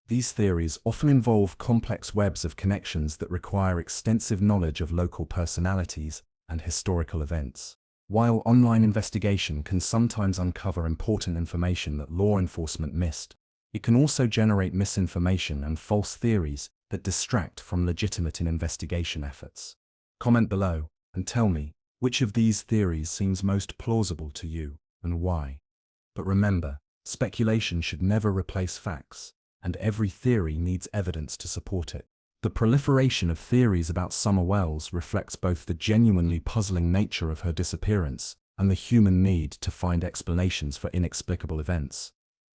These theories often involve complex webs of connections that require extensive knowledge of local personalities and historical events. While online investigation can sometimes uncover important information that law enforcement missed, it can also generate misinformation and false theories that distract from legitimate investigation efforts. Comment below and tell me which of these theories seems most plausible to you and why. But remember, speculation should never replace facts, and every theory needs evidence to support it. The proliferation of theories about Summer Wells reflects both the genuinely puzzling nature of her disappearance and the human need to find explanations for inexplicable events.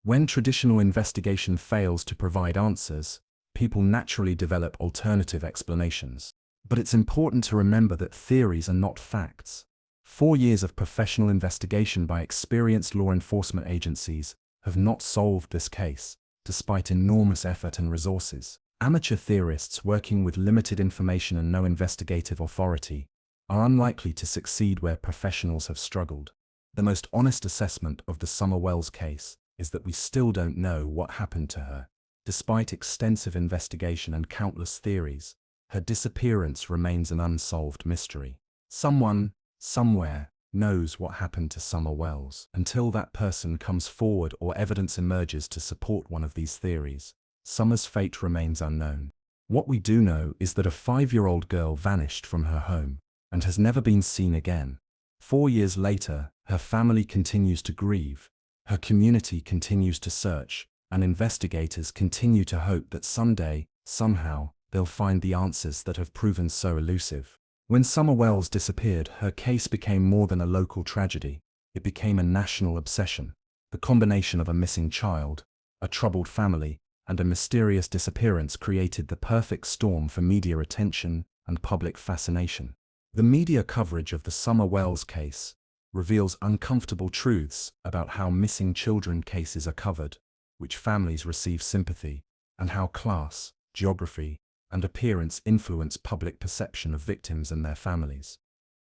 When traditional investigation fails to provide answers, people naturally develop alternative explanations. But it's important to remember that theories are not facts. 4 years of professional investigation by experienced law enforcement agencies have not solved this case, despite enormous effort and resources. Amateur theorists working with limited information and no investigative authority are unlikely to succeed where professionals have struggled. The most honest assessment of the Summer Wells case is that we still don't know what happened to her. Despite extensive investigation and countless theories, her disappearance remains an unsolved mystery. Someone, somewhere, knows what happened to Summer Wells. Until that person comes forward or evidence emerges to support one of these theories, Summer's fate remains unknown. What we do know is that a 5-year-old girl vanished from her home and has never been seen again. 4 years later, her family continues to grieve, her community continues to search, and investigators continue to hope that someday, somehow, they'll find the answers that have proven so elusive. When Summer Wells disappeared, her case became more than a local tragedy. It became a national obsession. The combination of a missing child, a troubled family, and a mysterious disappearance created the perfect storm for media attention and public fascination. The media coverage of the Summer Wells case reveals uncomfortable truths about how missing children cases are covered, which families receive sympathy, and how class, geography, and appearance influence public perception of victims and their families.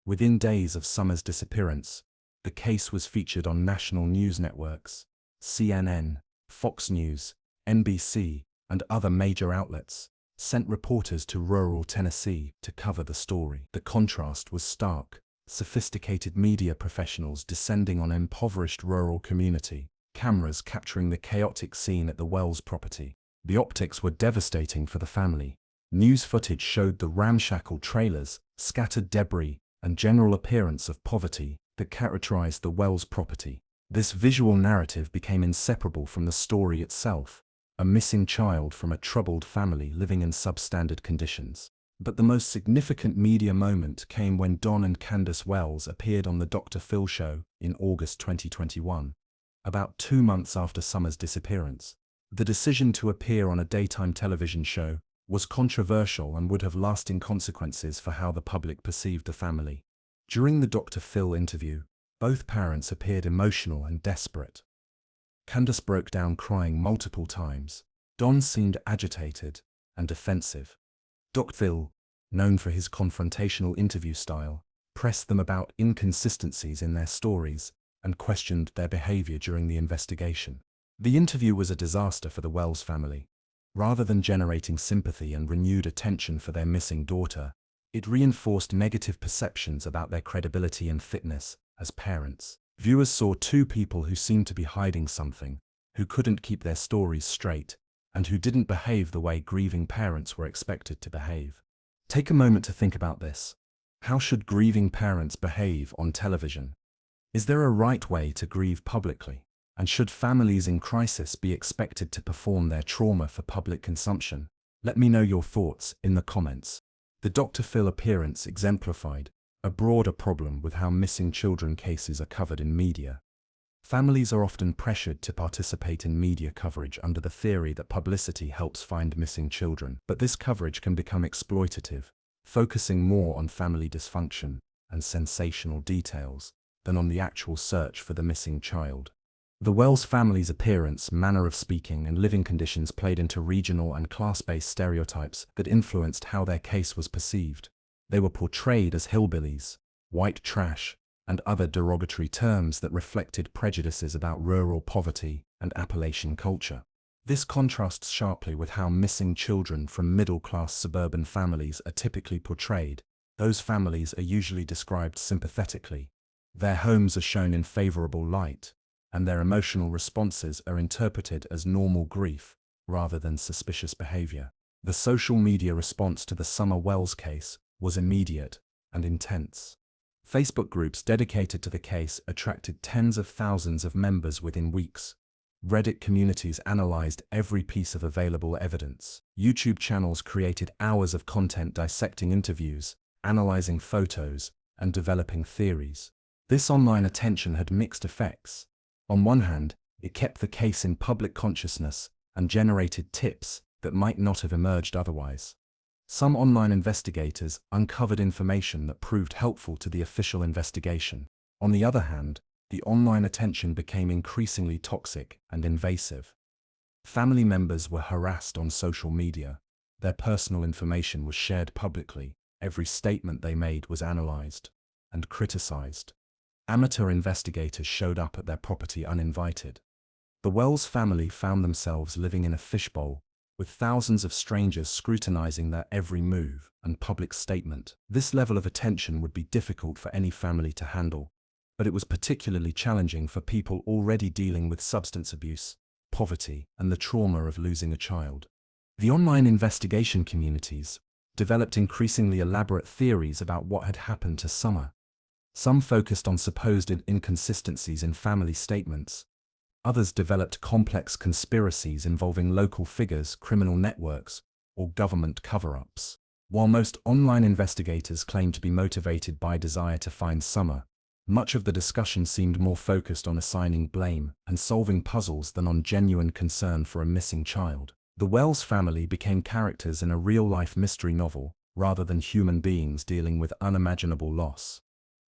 Within days of Summer's disappearance, the case was featured on national news networks. CNN, Fox News, NBC, and other major outlets sent reporters to rural Tennessee to cover the story. The contrast was stark. Sophisticated media professionals descending on an impoverished rural community, cameras capturing the chaotic scene at the Wells property. The optics were devastating for the family. News footage showed the ramshackle trailers, scattered debris, and general appearance of poverty that characterized the Wells property. This visual narrative became inseparable from the story itself, a missing child from a troubled family living in substandard conditions. But the most significant media moment came when Don and Candace Wells appeared on the Dr. Phil show in August 2021, about 2 months after Summer's disappearance. The decision to appear on a daytime television show was controversial and would have lasting consequences for how the public perceived the family. During the Dr. Phil interview, both parents appeared emotional and desperate. Candace broke down crying multiple times. Don seemed agitated and defensive. Dr. Phil, known for his confrontational interview style, pressed them about inconsistencies in their stories and questioned their behavior during the investigation. The interview was a disaster for the Wells family. Rather than generating sympathy and renewed attention for their missing daughter, it reinforced negative perceptions about their credibility and fitness as parents. Viewers saw two people who seemed to be hiding something, who couldn't keep their stories straight, and who didn't behave the way grieving parents were expected to behave. Take a moment to think about this. How should grieving parents behave on television? Is there a right way to grieve publicly? And should families in crisis be expected to perform their trauma for public consumption? Let me know your thoughts in the comments. The Dr. Phil appearance exemplified a broader problem with how missing children cases are covered in media. Families are often pressured to participate in media coverage under the theory that publicity helps find missing children. But this coverage can become exploitative, focusing more on family dysfunction and sensational details than on the actual search for the missing child. The Wells family's appearance, manner of speaking, and living conditions played into regional and class-based stereotypes that influenced how their case was perceived. They were portrayed as hillbillies, white trash, and other derogatory terms that reflected prejudices about rural poverty and Appalachian culture. This contrasts sharply with how missing children from middle-class suburban families are typically portrayed. Those families are usually described sympathetically. Their homes are shown in favorable light, and their emotional responses are interpreted as normal grief rather than suspicious behavior. The social media response to the Summer Wells case was immediate and intense. Facebook groups dedicated to the case attracted tens of thousands of members within weeks. Reddit communities analyzed every piece of available evidence. YouTube channels created hours of content dissecting interviews, analyzing photos, and developing theories. This online attention had mixed effects. On one hand, it kept the case in public consciousness and generated tips that might not have emerged otherwise. Some online investigators uncovered information that proved helpful to the official investigation. On the other hand, the online attention became increasingly toxic and invasive. Family members were harassed on social media. Their personal information was shared publicly. Every statement they made was analyzed and criticized. Amateur investigators showed up at their property uninvited. The Wells family found themselves living in a fishbowl, with thousands of strangers scrutinizing their every move and public statement. This level of attention would be difficult for any family to handle, but it was particularly challenging for people already dealing with substance abuse, poverty, and the trauma of losing a child. The online investigation communities developed increasingly elaborate theories about what had happened to Summer. Some focused on supposed inconsistencies in family statements. Others developed complex conspiracies involving local figures, criminal networks, or government cover-ups. While most online investigators claimed to be motivated by desire to find Summer, much of the discussion seemed more focused on assigning blame and solving puzzles than on genuine concern for a missing child. The Wells family became characters in a real-life mystery novel, rather than human beings dealing with unimaginable loss.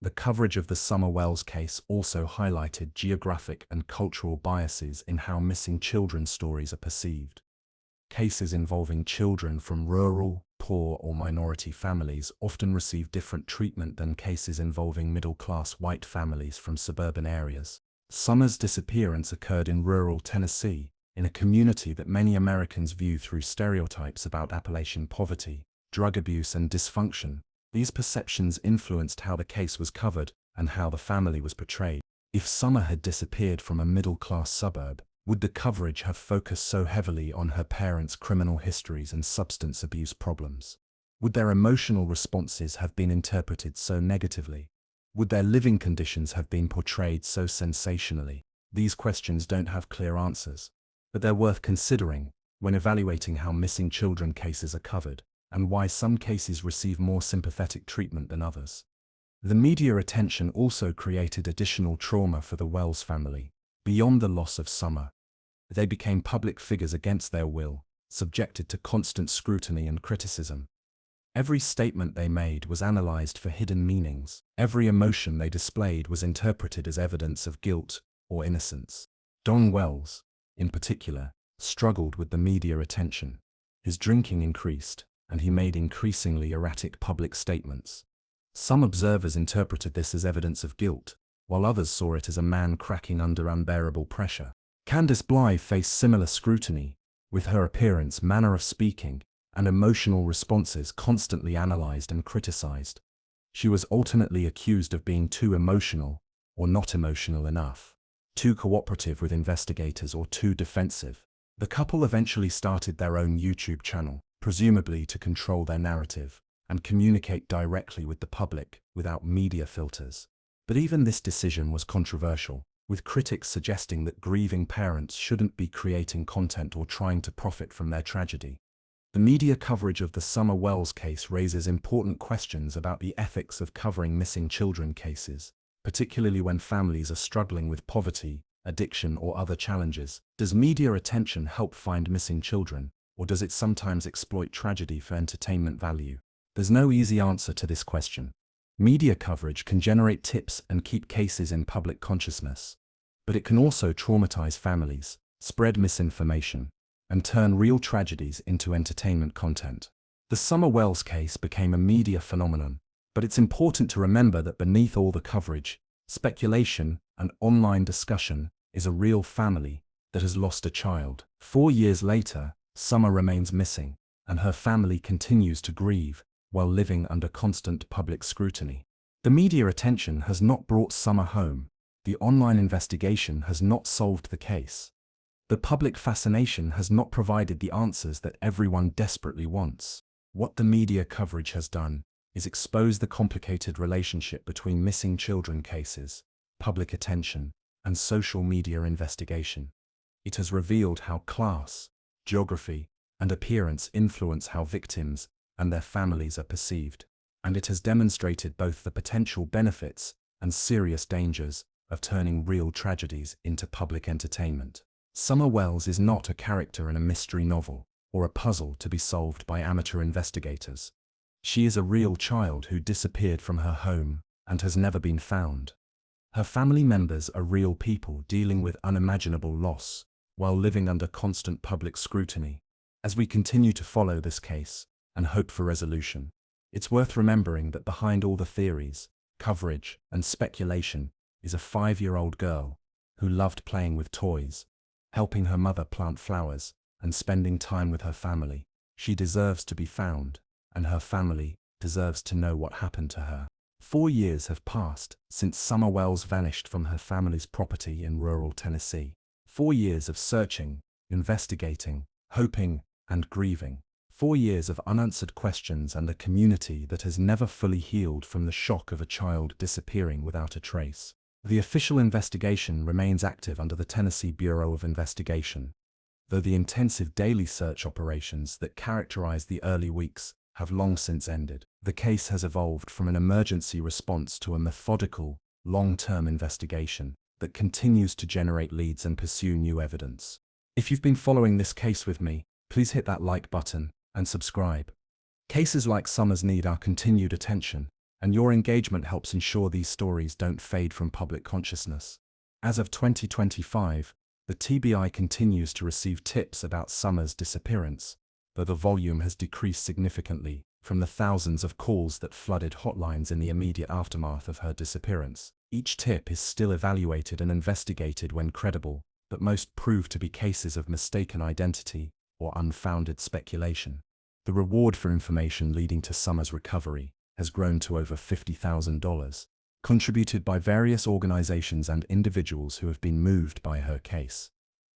The coverage of the Summer Wells case also highlighted geographic and cultural biases in how missing children stories are perceived. Cases involving children from rural, poor, or minority families often receive different treatment than cases involving middle-class white families from suburban areas. Summer's disappearance occurred in rural Tennessee, in a community that many Americans view through stereotypes about Appalachian poverty, drug abuse, and dysfunction. These perceptions influenced how the case was covered and how the family was portrayed. If Summer had disappeared from a middle-class suburb, would the coverage have focused so heavily on her parents' criminal histories and substance abuse problems? Would their emotional responses have been interpreted so negatively? Would their living conditions have been portrayed so sensationally? These questions don't have clear answers, but they're worth considering when evaluating how missing children cases are covered, and why some cases receive more sympathetic treatment than others. The media attention also created additional trauma for the Wells family. Beyond the loss of Summer, they became public figures against their will, subjected to constant scrutiny and criticism. Every statement they made was analyzed for hidden meanings. Every emotion they displayed was interpreted as evidence of guilt or innocence. Don Wells, in particular, struggled with the media attention. His drinking increased, and he made increasingly erratic public statements. Some observers interpreted this as evidence of guilt, while others saw it as a man cracking under unbearable pressure. Candace Bly faced similar scrutiny, with her appearance, manner of speaking, and emotional responses constantly analyzed and criticized. She was alternately accused of being too emotional or not emotional enough, too cooperative with investigators or too defensive. The couple eventually started their own YouTube channel, presumably to control their narrative and communicate directly with the public without media filters. But even this decision was controversial, with critics suggesting that grieving parents shouldn't be creating content or trying to profit from their tragedy. The media coverage of the Summer Wells case raises important questions about the ethics of covering missing children cases, particularly when families are struggling with poverty, addiction, or other challenges. Does media attention help find missing children, or does it sometimes exploit tragedy for entertainment value? There's no easy answer to this question. Media coverage can generate tips and keep cases in public consciousness, but it can also traumatize families, spread misinformation, and turn real tragedies into entertainment content. The Summer Wells case became a media phenomenon, but it's important to remember that beneath all the coverage, speculation, and online discussion is a real family that has lost a child. 4 years later, Summer remains missing, and her family continues to grieve while living under constant public scrutiny. The media attention has not brought Summer home. The online investigation has not solved the case. The public fascination has not provided the answers that everyone desperately wants. What the media coverage has done is expose the complicated relationship between missing children cases, public attention, and social media investigation. It has revealed how class, geography, and appearance influence how victims and their families are perceived. And it has demonstrated both the potential benefits and serious dangers of turning real tragedies into public entertainment. Summer Wells is not a character in a mystery novel or a puzzle to be solved by amateur investigators. She is a real child who disappeared from her home and has never been found. Her family members are real people dealing with unimaginable loss while living under constant public scrutiny. As we continue to follow this case and hope for resolution, it's worth remembering that behind all the theories, coverage, and speculation is a 5-year-old girl who loved playing with toys, helping her mother plant flowers, and spending time with her family. She deserves to be found, and her family deserves to know what happened to her. 4 years have passed since Summer Wells vanished from her family's property in rural Tennessee. 4 years of searching, investigating, hoping, and grieving. 4 years of unanswered questions and a community that has never fully healed from the shock of a child disappearing without a trace. The official investigation remains active under the Tennessee Bureau of Investigation, though the intensive daily search operations that characterized the early weeks have long since ended. The case has evolved from an emergency response to a methodical, long-term investigation that continues to generate leads and pursue new evidence. If you've been following this case with me, please hit that like button and subscribe. Cases like Summer's need our continued attention, and your engagement helps ensure these stories don't fade from public consciousness. As of 2025, the TBI continues to receive tips about Summer's disappearance, though the volume has decreased significantly from the thousands of calls that flooded hotlines in the immediate aftermath of her disappearance. Each tip is still evaluated and investigated when credible, but most prove to be cases of mistaken identity or unfounded speculation. The reward for information leading to Summer's recovery has grown to over $50,000, contributed by various organizations and individuals who have been moved by her case.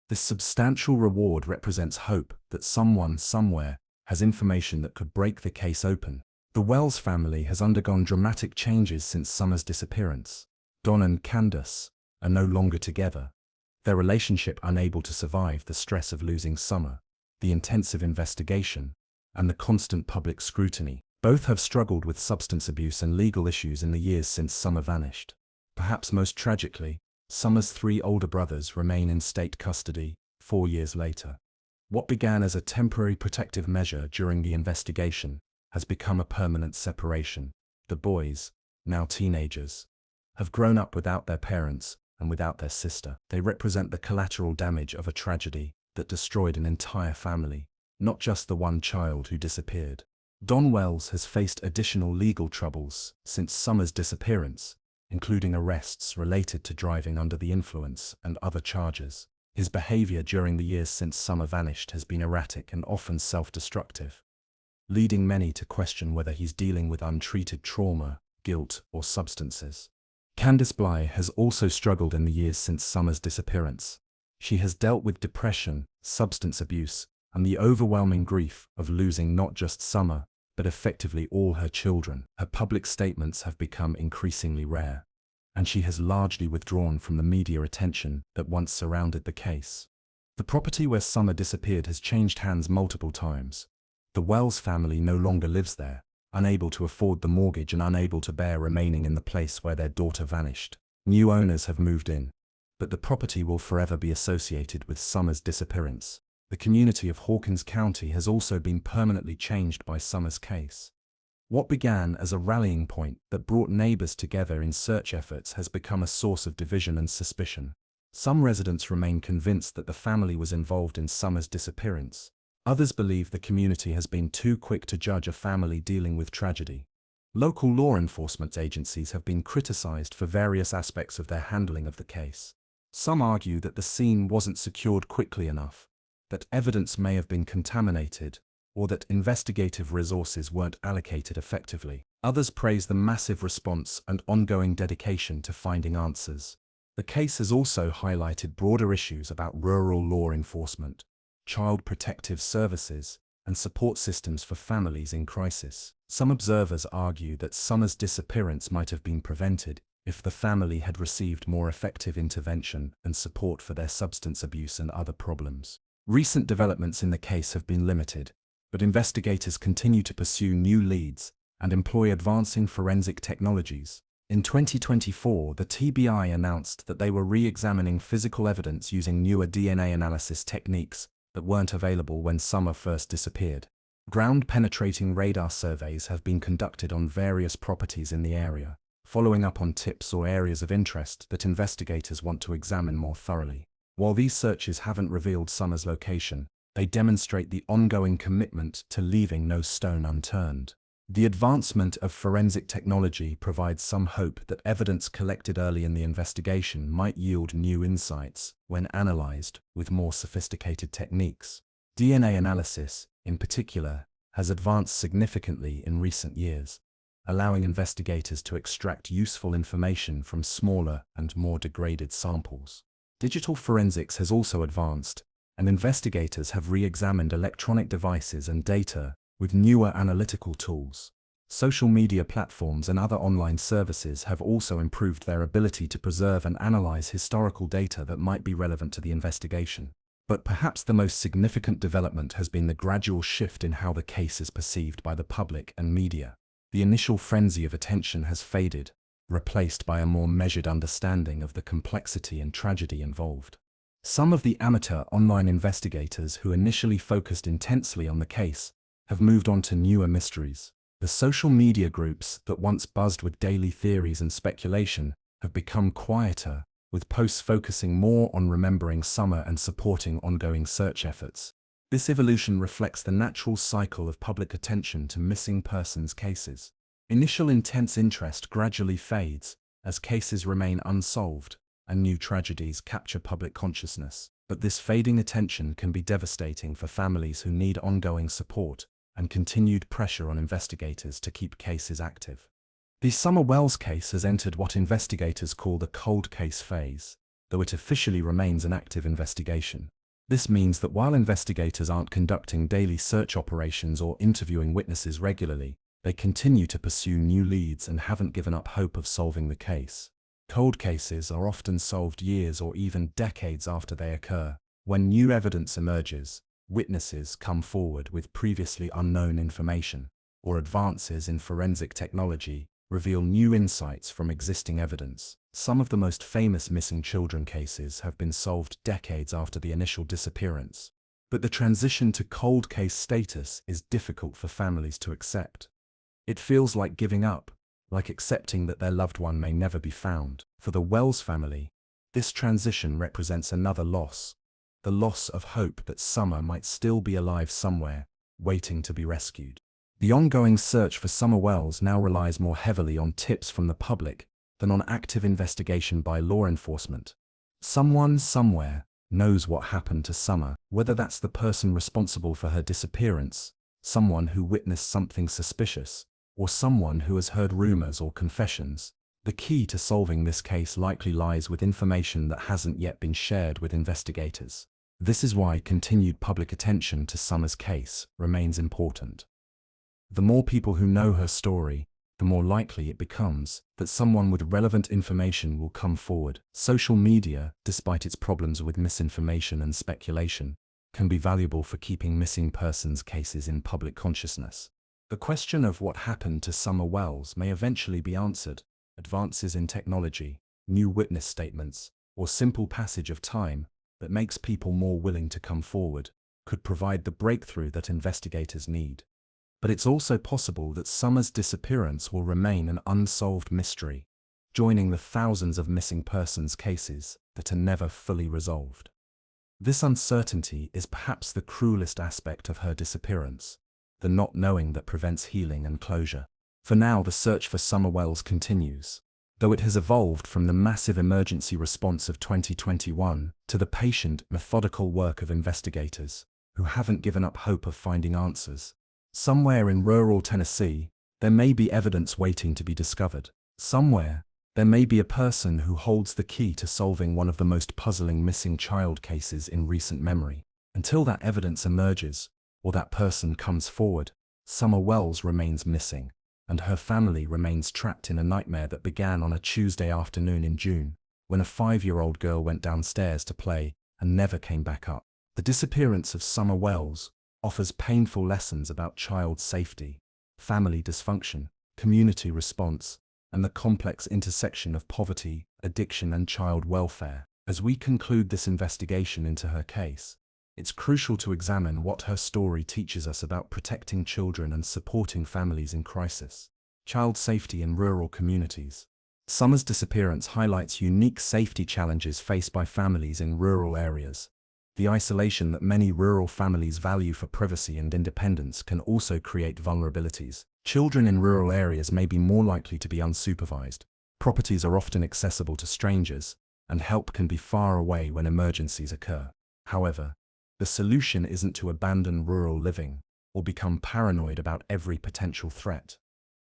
This substantial reward represents hope that someone somewhere has information that could break the case open. The Wells family has undergone dramatic changes since Summer's disappearance. Don and Candace are no longer together, their relationship unable to survive the stress of losing Summer, the intensive investigation, and the constant public scrutiny. Both have struggled with substance abuse and legal issues in the years since Summer vanished. Perhaps most tragically, Summer's 3 older brothers remain in state custody 4 years later. What began as a temporary protective measure during the investigation has become a permanent separation. The boys, now teenagers, have grown up without their parents and without their sister. They represent the collateral damage of a tragedy that destroyed an entire family, not just the one child who disappeared. Don Wells has faced additional legal troubles since Summer's disappearance, including arrests related to driving under the influence and other charges. His behavior during the years since Summer vanished has been erratic and often self-destructive, leading many to question whether he's dealing with untreated trauma, guilt, or substances. Candace Bly has also struggled in the years since Summer's disappearance. She has dealt with depression, substance abuse, and the overwhelming grief of losing not just Summer, but effectively all her children. Her public statements have become increasingly rare, and she has largely withdrawn from the media attention that once surrounded the case. The property where Summer disappeared has changed hands multiple times. The Wells family no longer lives there, unable to afford the mortgage and unable to bear remaining in the place where their daughter vanished. New owners have moved in, but the property will forever be associated with Summer's disappearance. The community of Hawkins County has also been permanently changed by Summer's case. What began as a rallying point that brought neighbors together in search efforts has become a source of division and suspicion. Some residents remain convinced that the family was involved in Summer's disappearance. Others believe the community has been too quick to judge a family dealing with tragedy. Local law enforcement agencies have been criticized for various aspects of their handling of the case. Some argue that the scene wasn't secured quickly enough, that evidence may have been contaminated, or that investigative resources weren't allocated effectively. Others praise the massive response and ongoing dedication to finding answers. The case has also highlighted broader issues about rural law enforcement, child protective services, and support systems for families in crisis. Some observers argue that Summer's disappearance might have been prevented if the family had received more effective intervention and support for their substance abuse and other problems. Recent developments in the case have been limited, but investigators continue to pursue new leads and employ advancing forensic technologies. In 2024, the TBI announced that they were re-examining physical evidence using newer DNA analysis techniques that weren't available when Summer first disappeared. Ground-penetrating radar surveys have been conducted on various properties in the area, following up on tips or areas of interest that investigators want to examine more thoroughly. While these searches haven't revealed Summer's location, they demonstrate the ongoing commitment to leaving no stone unturned. The advancement of forensic technology provides some hope that evidence collected early in the investigation might yield new insights when analyzed with more sophisticated techniques. DNA analysis, in particular, has advanced significantly in recent years, allowing investigators to extract useful information from smaller and more degraded samples. Digital forensics has also advanced, and investigators have re-examined electronic devices and data with newer analytical tools. Social media platforms and other online services have also improved their ability to preserve and analyze historical data that might be relevant to the investigation. But perhaps the most significant development has been the gradual shift in how the case is perceived by the public and media. The initial frenzy of attention has faded, replaced by a more measured understanding of the complexity and tragedy involved. Some of the amateur online investigators who initially focused intensely on the case have moved on to newer mysteries. The social media groups that once buzzed with daily theories and speculation have become quieter, with posts focusing more on remembering Summer and supporting ongoing search efforts. This evolution reflects the natural cycle of public attention to missing persons cases. Initial intense interest gradually fades as cases remain unsolved and new tragedies capture public consciousness. But this fading attention can be devastating for families who need ongoing support and continued pressure on investigators to keep cases active. The Summer Wells case has entered what investigators call the cold case phase, though it officially remains an active investigation. This means that while investigators aren't conducting daily search operations or interviewing witnesses regularly, they continue to pursue new leads and haven't given up hope of solving the case. Cold cases are often solved years or even decades after they occur. When new evidence emerges, witnesses come forward with previously unknown information, or advances in forensic technology reveal new insights from existing evidence. Some of the most famous missing children cases have been solved decades after the initial disappearance. But the transition to cold case status is difficult for families to accept. It feels like giving up, like accepting that their loved one may never be found. For the Wells family, this transition represents another loss, the loss of hope that Summer might still be alive somewhere, waiting to be rescued. The ongoing search for Summer Wells now relies more heavily on tips from the public than on active investigation by law enforcement. Someone somewhere knows what happened to Summer, whether that's the person responsible for her disappearance, someone who witnessed something suspicious, or someone who has heard rumors or confessions. The key to solving this case likely lies with information that hasn't yet been shared with investigators. This is why continued public attention to Summer's case remains important. The more people who know her story, the more likely it becomes that someone with relevant information will come forward. Social media, despite its problems with misinformation and speculation, can be valuable for keeping missing persons cases in public consciousness. The question of what happened to Summer Wells may eventually be answered. Advances in technology, new witness statements, or simple passage of time that makes people more willing to come forward could provide the breakthrough that investigators need. But it's also possible that Summer's disappearance will remain an unsolved mystery, joining the thousands of missing persons cases that are never fully resolved. This uncertainty is perhaps the cruelest aspect of her disappearance, the not knowing that prevents healing and closure. For now, the search for Summer Wells continues, though it has evolved from the massive emergency response of 2021 to the patient, methodical work of investigators who haven't given up hope of finding answers. Somewhere in rural Tennessee, there may be evidence waiting to be discovered. Somewhere, there may be a person who holds the key to solving one of the most puzzling missing child cases in recent memory. Until that evidence emerges, or that person comes forward, Summer Wells remains missing. and her family remains trapped in a nightmare that began on a Tuesday afternoon in June, when a 5-year-old girl went downstairs to play and never came back up. The disappearance of Summer Wells offers painful lessons about child safety, family dysfunction, community response, and the complex intersection of poverty, addiction, and child welfare. As we conclude this investigation into her case, it's crucial to examine what her story teaches us about protecting children and supporting families in crisis. Child safety in rural communities. Summer's disappearance highlights unique safety challenges faced by families in rural areas. The isolation that many rural families value for privacy and independence can also create vulnerabilities. Children in rural areas may be more likely to be unsupervised. Properties are often accessible to strangers, and help can be far away when emergencies occur. However, the solution isn't to abandon rural living or become paranoid about every potential threat.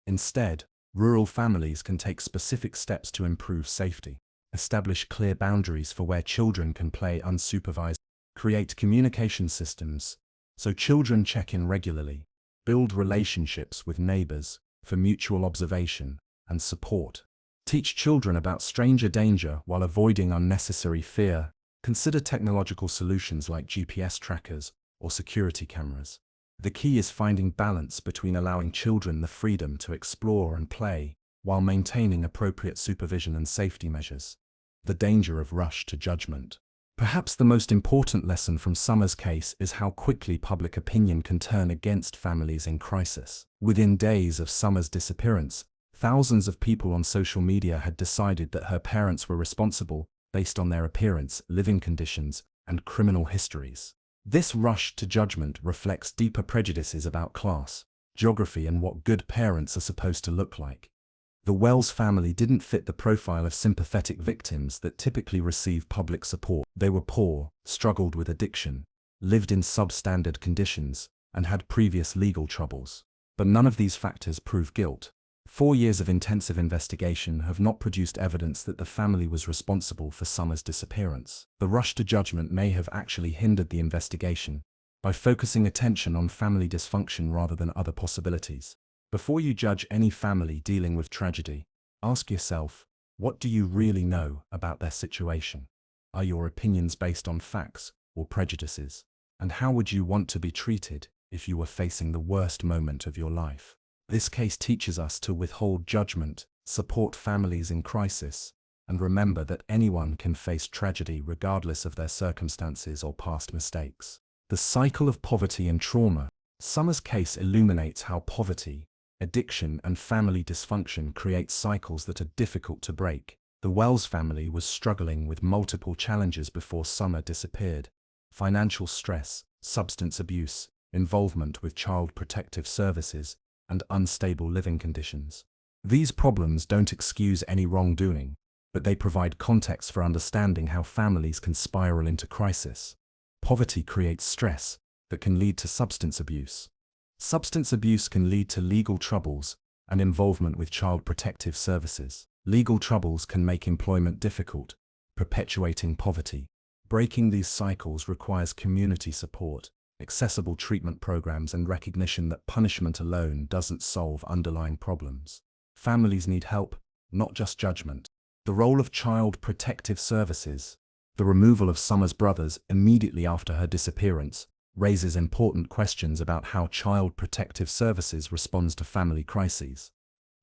Instead, rural families can take specific steps to improve safety, establish clear boundaries for where children can play unsupervised, create communication systems so children check in regularly, build relationships with neighbors for mutual observation and support, teach children about stranger danger while avoiding unnecessary fear. Consider technological solutions like GPS trackers or security cameras. The key is finding balance between allowing children the freedom to explore and play while maintaining appropriate supervision and safety measures. The danger of rush to judgment. Perhaps the most important lesson from Summer's case is how quickly public opinion can turn against families in crisis. Within days of Summer's disappearance, thousands of people on social media had decided that her parents were responsible based on their appearance, living conditions, and criminal histories. This rush to judgment reflects deeper prejudices about class, geography, and what good parents are supposed to look like. The Wells family didn't fit the profile of sympathetic victims that typically receive public support. They were poor, struggled with addiction, lived in substandard conditions, and had previous legal troubles. But none of these factors prove guilt. 4 years of intensive investigation have not produced evidence that the family was responsible for Summer's disappearance. The rush to judgment may have actually hindered the investigation by focusing attention on family dysfunction rather than other possibilities. Before you judge any family dealing with tragedy, ask yourself, what do you really know about their situation? Are your opinions based on facts or prejudices? And how would you want to be treated if you were facing the worst moment of your life? This case teaches us to withhold judgment, support families in crisis, and remember that anyone can face tragedy regardless of their circumstances or past mistakes. The cycle of poverty and trauma. Summer's case illuminates how poverty, addiction, and family dysfunction create cycles that are difficult to break. The Wells family was struggling with multiple challenges before Summer disappeared: financial stress, substance abuse, involvement with child protective services, and unstable living conditions. These problems don't excuse any wrongdoing, but they provide context for understanding how families can spiral into crisis. Poverty creates stress that can lead to substance abuse. Substance abuse can lead to legal troubles and involvement with child protective services. Legal troubles can make employment difficult, perpetuating poverty. Breaking these cycles requires community support, accessible treatment programs, and recognition that punishment alone doesn't solve underlying problems. Families need help, not just judgment. The role of child protective services. The removal of Summer's brothers immediately after her disappearance raises important questions about how child protective services responds to family crises.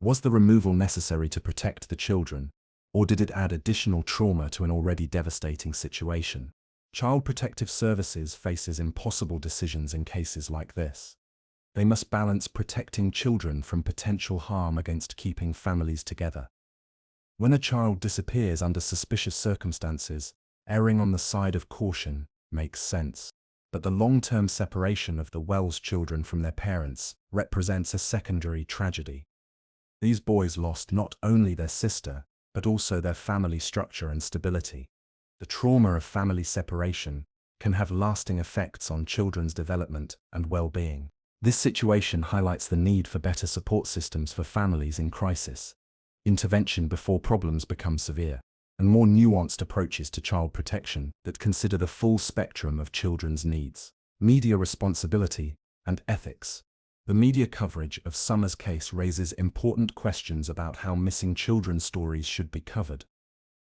Was the removal necessary to protect the children, or did it add additional trauma to an already devastating situation? Child protective services faces impossible decisions in cases like this. They must balance protecting children from potential harm against keeping families together. When a child disappears under suspicious circumstances, erring on the side of caution makes sense. But the long-term separation of the Wells children from their parents represents a secondary tragedy. These boys lost not only their sister, but also their family structure and stability. The trauma of family separation can have lasting effects on children's development and well-being. This situation highlights the need for better support systems for families in crisis, intervention before problems become severe, and more nuanced approaches to child protection that consider the full spectrum of children's needs. Media responsibility and ethics. The media coverage of Summer's case raises important questions about how missing children stories should be covered.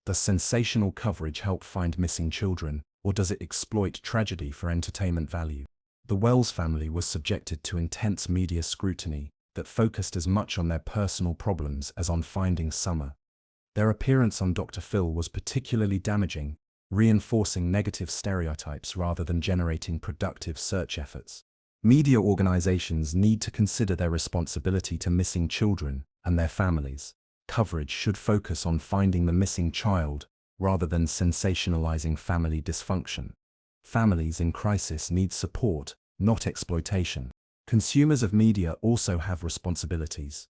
Does sensational coverage help find missing children, or does it exploit tragedy for entertainment value? The Wells family was subjected to intense media scrutiny that focused as much on their personal problems as on finding Summer. Their appearance on Dr. Phil was particularly damaging, reinforcing negative stereotypes rather than generating productive search efforts. Media organizations need to consider their responsibility to missing children and their families. Coverage should focus on finding the missing child rather than sensationalizing family dysfunction. Families in crisis need support, not exploitation. Consumers of media also have responsibilities.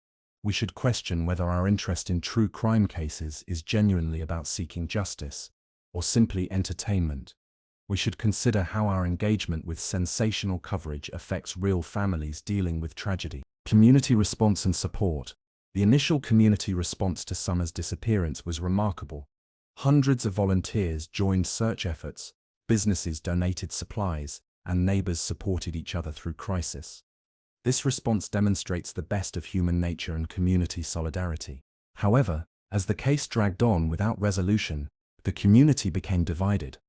We should question whether our interest in true crime cases is genuinely about seeking justice, or simply entertainment. We should consider how our engagement with sensational coverage affects real families dealing with tragedy. Community response and support. The initial community response to Summer's disappearance was remarkable. Hundreds of volunteers joined search efforts, businesses donated supplies, and neighbors supported each other through crisis. This response demonstrates the best of human nature and community solidarity. However, as the case dragged on without resolution, the community became divided.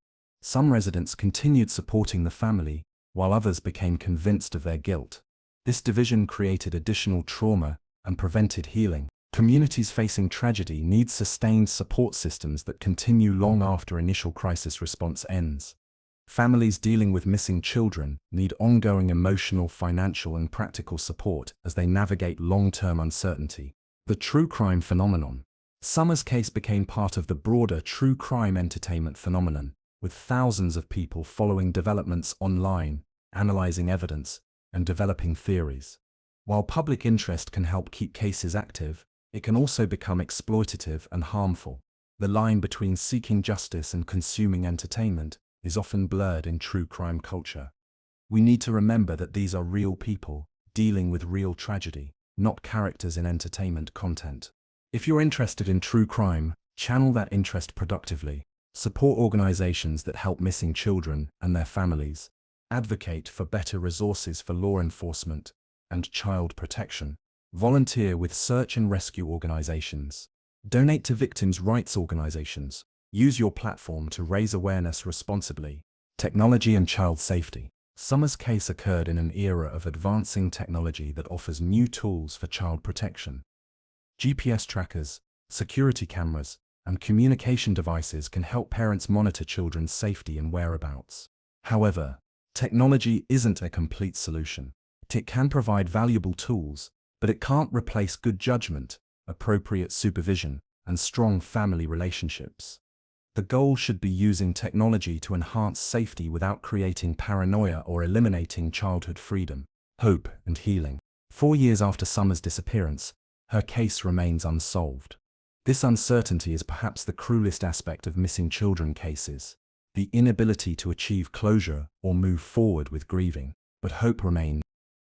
Some residents continued supporting the family, while others became convinced of their guilt. This division created additional trauma and prevented healing. Communities facing tragedy need sustained support systems that continue long after initial crisis response ends. Families dealing with missing children need ongoing emotional, financial, and practical support as they navigate long-term uncertainty. The true crime phenomenon. Summer's case became part of the broader true crime entertainment phenomenon, with thousands of people following developments online, analyzing evidence, and developing theories. While public interest can help keep cases active, it can also become exploitative and harmful. The line between seeking justice and consuming entertainment is often blurred in true crime culture. We need to remember that these are real people, dealing with real tragedy, not characters in entertainment content. If you're interested in true crime, channel that interest productively. Support organizations that help missing children and their families. Advocate for better resources for law enforcement and child protection. Volunteer with search and rescue organizations. Donate to victims' rights organizations. Use your platform to raise awareness responsibly. Technology and child safety. Summer's case occurred in an era of advancing technology that offers new tools for child protection. GPS trackers, security cameras, and communication devices can help parents monitor children's safety and whereabouts. However, technology isn't a complete solution. It can provide valuable tools, but it can't replace good judgment, appropriate supervision, and strong family relationships. The goal should be using technology to enhance safety without creating paranoia or eliminating childhood freedom, hope, and healing. 4 years after Summer's disappearance, her case remains unsolved. This uncertainty is perhaps the cruelest aspect of missing children cases, the inability to achieve closure or move forward with grieving. But hope remains.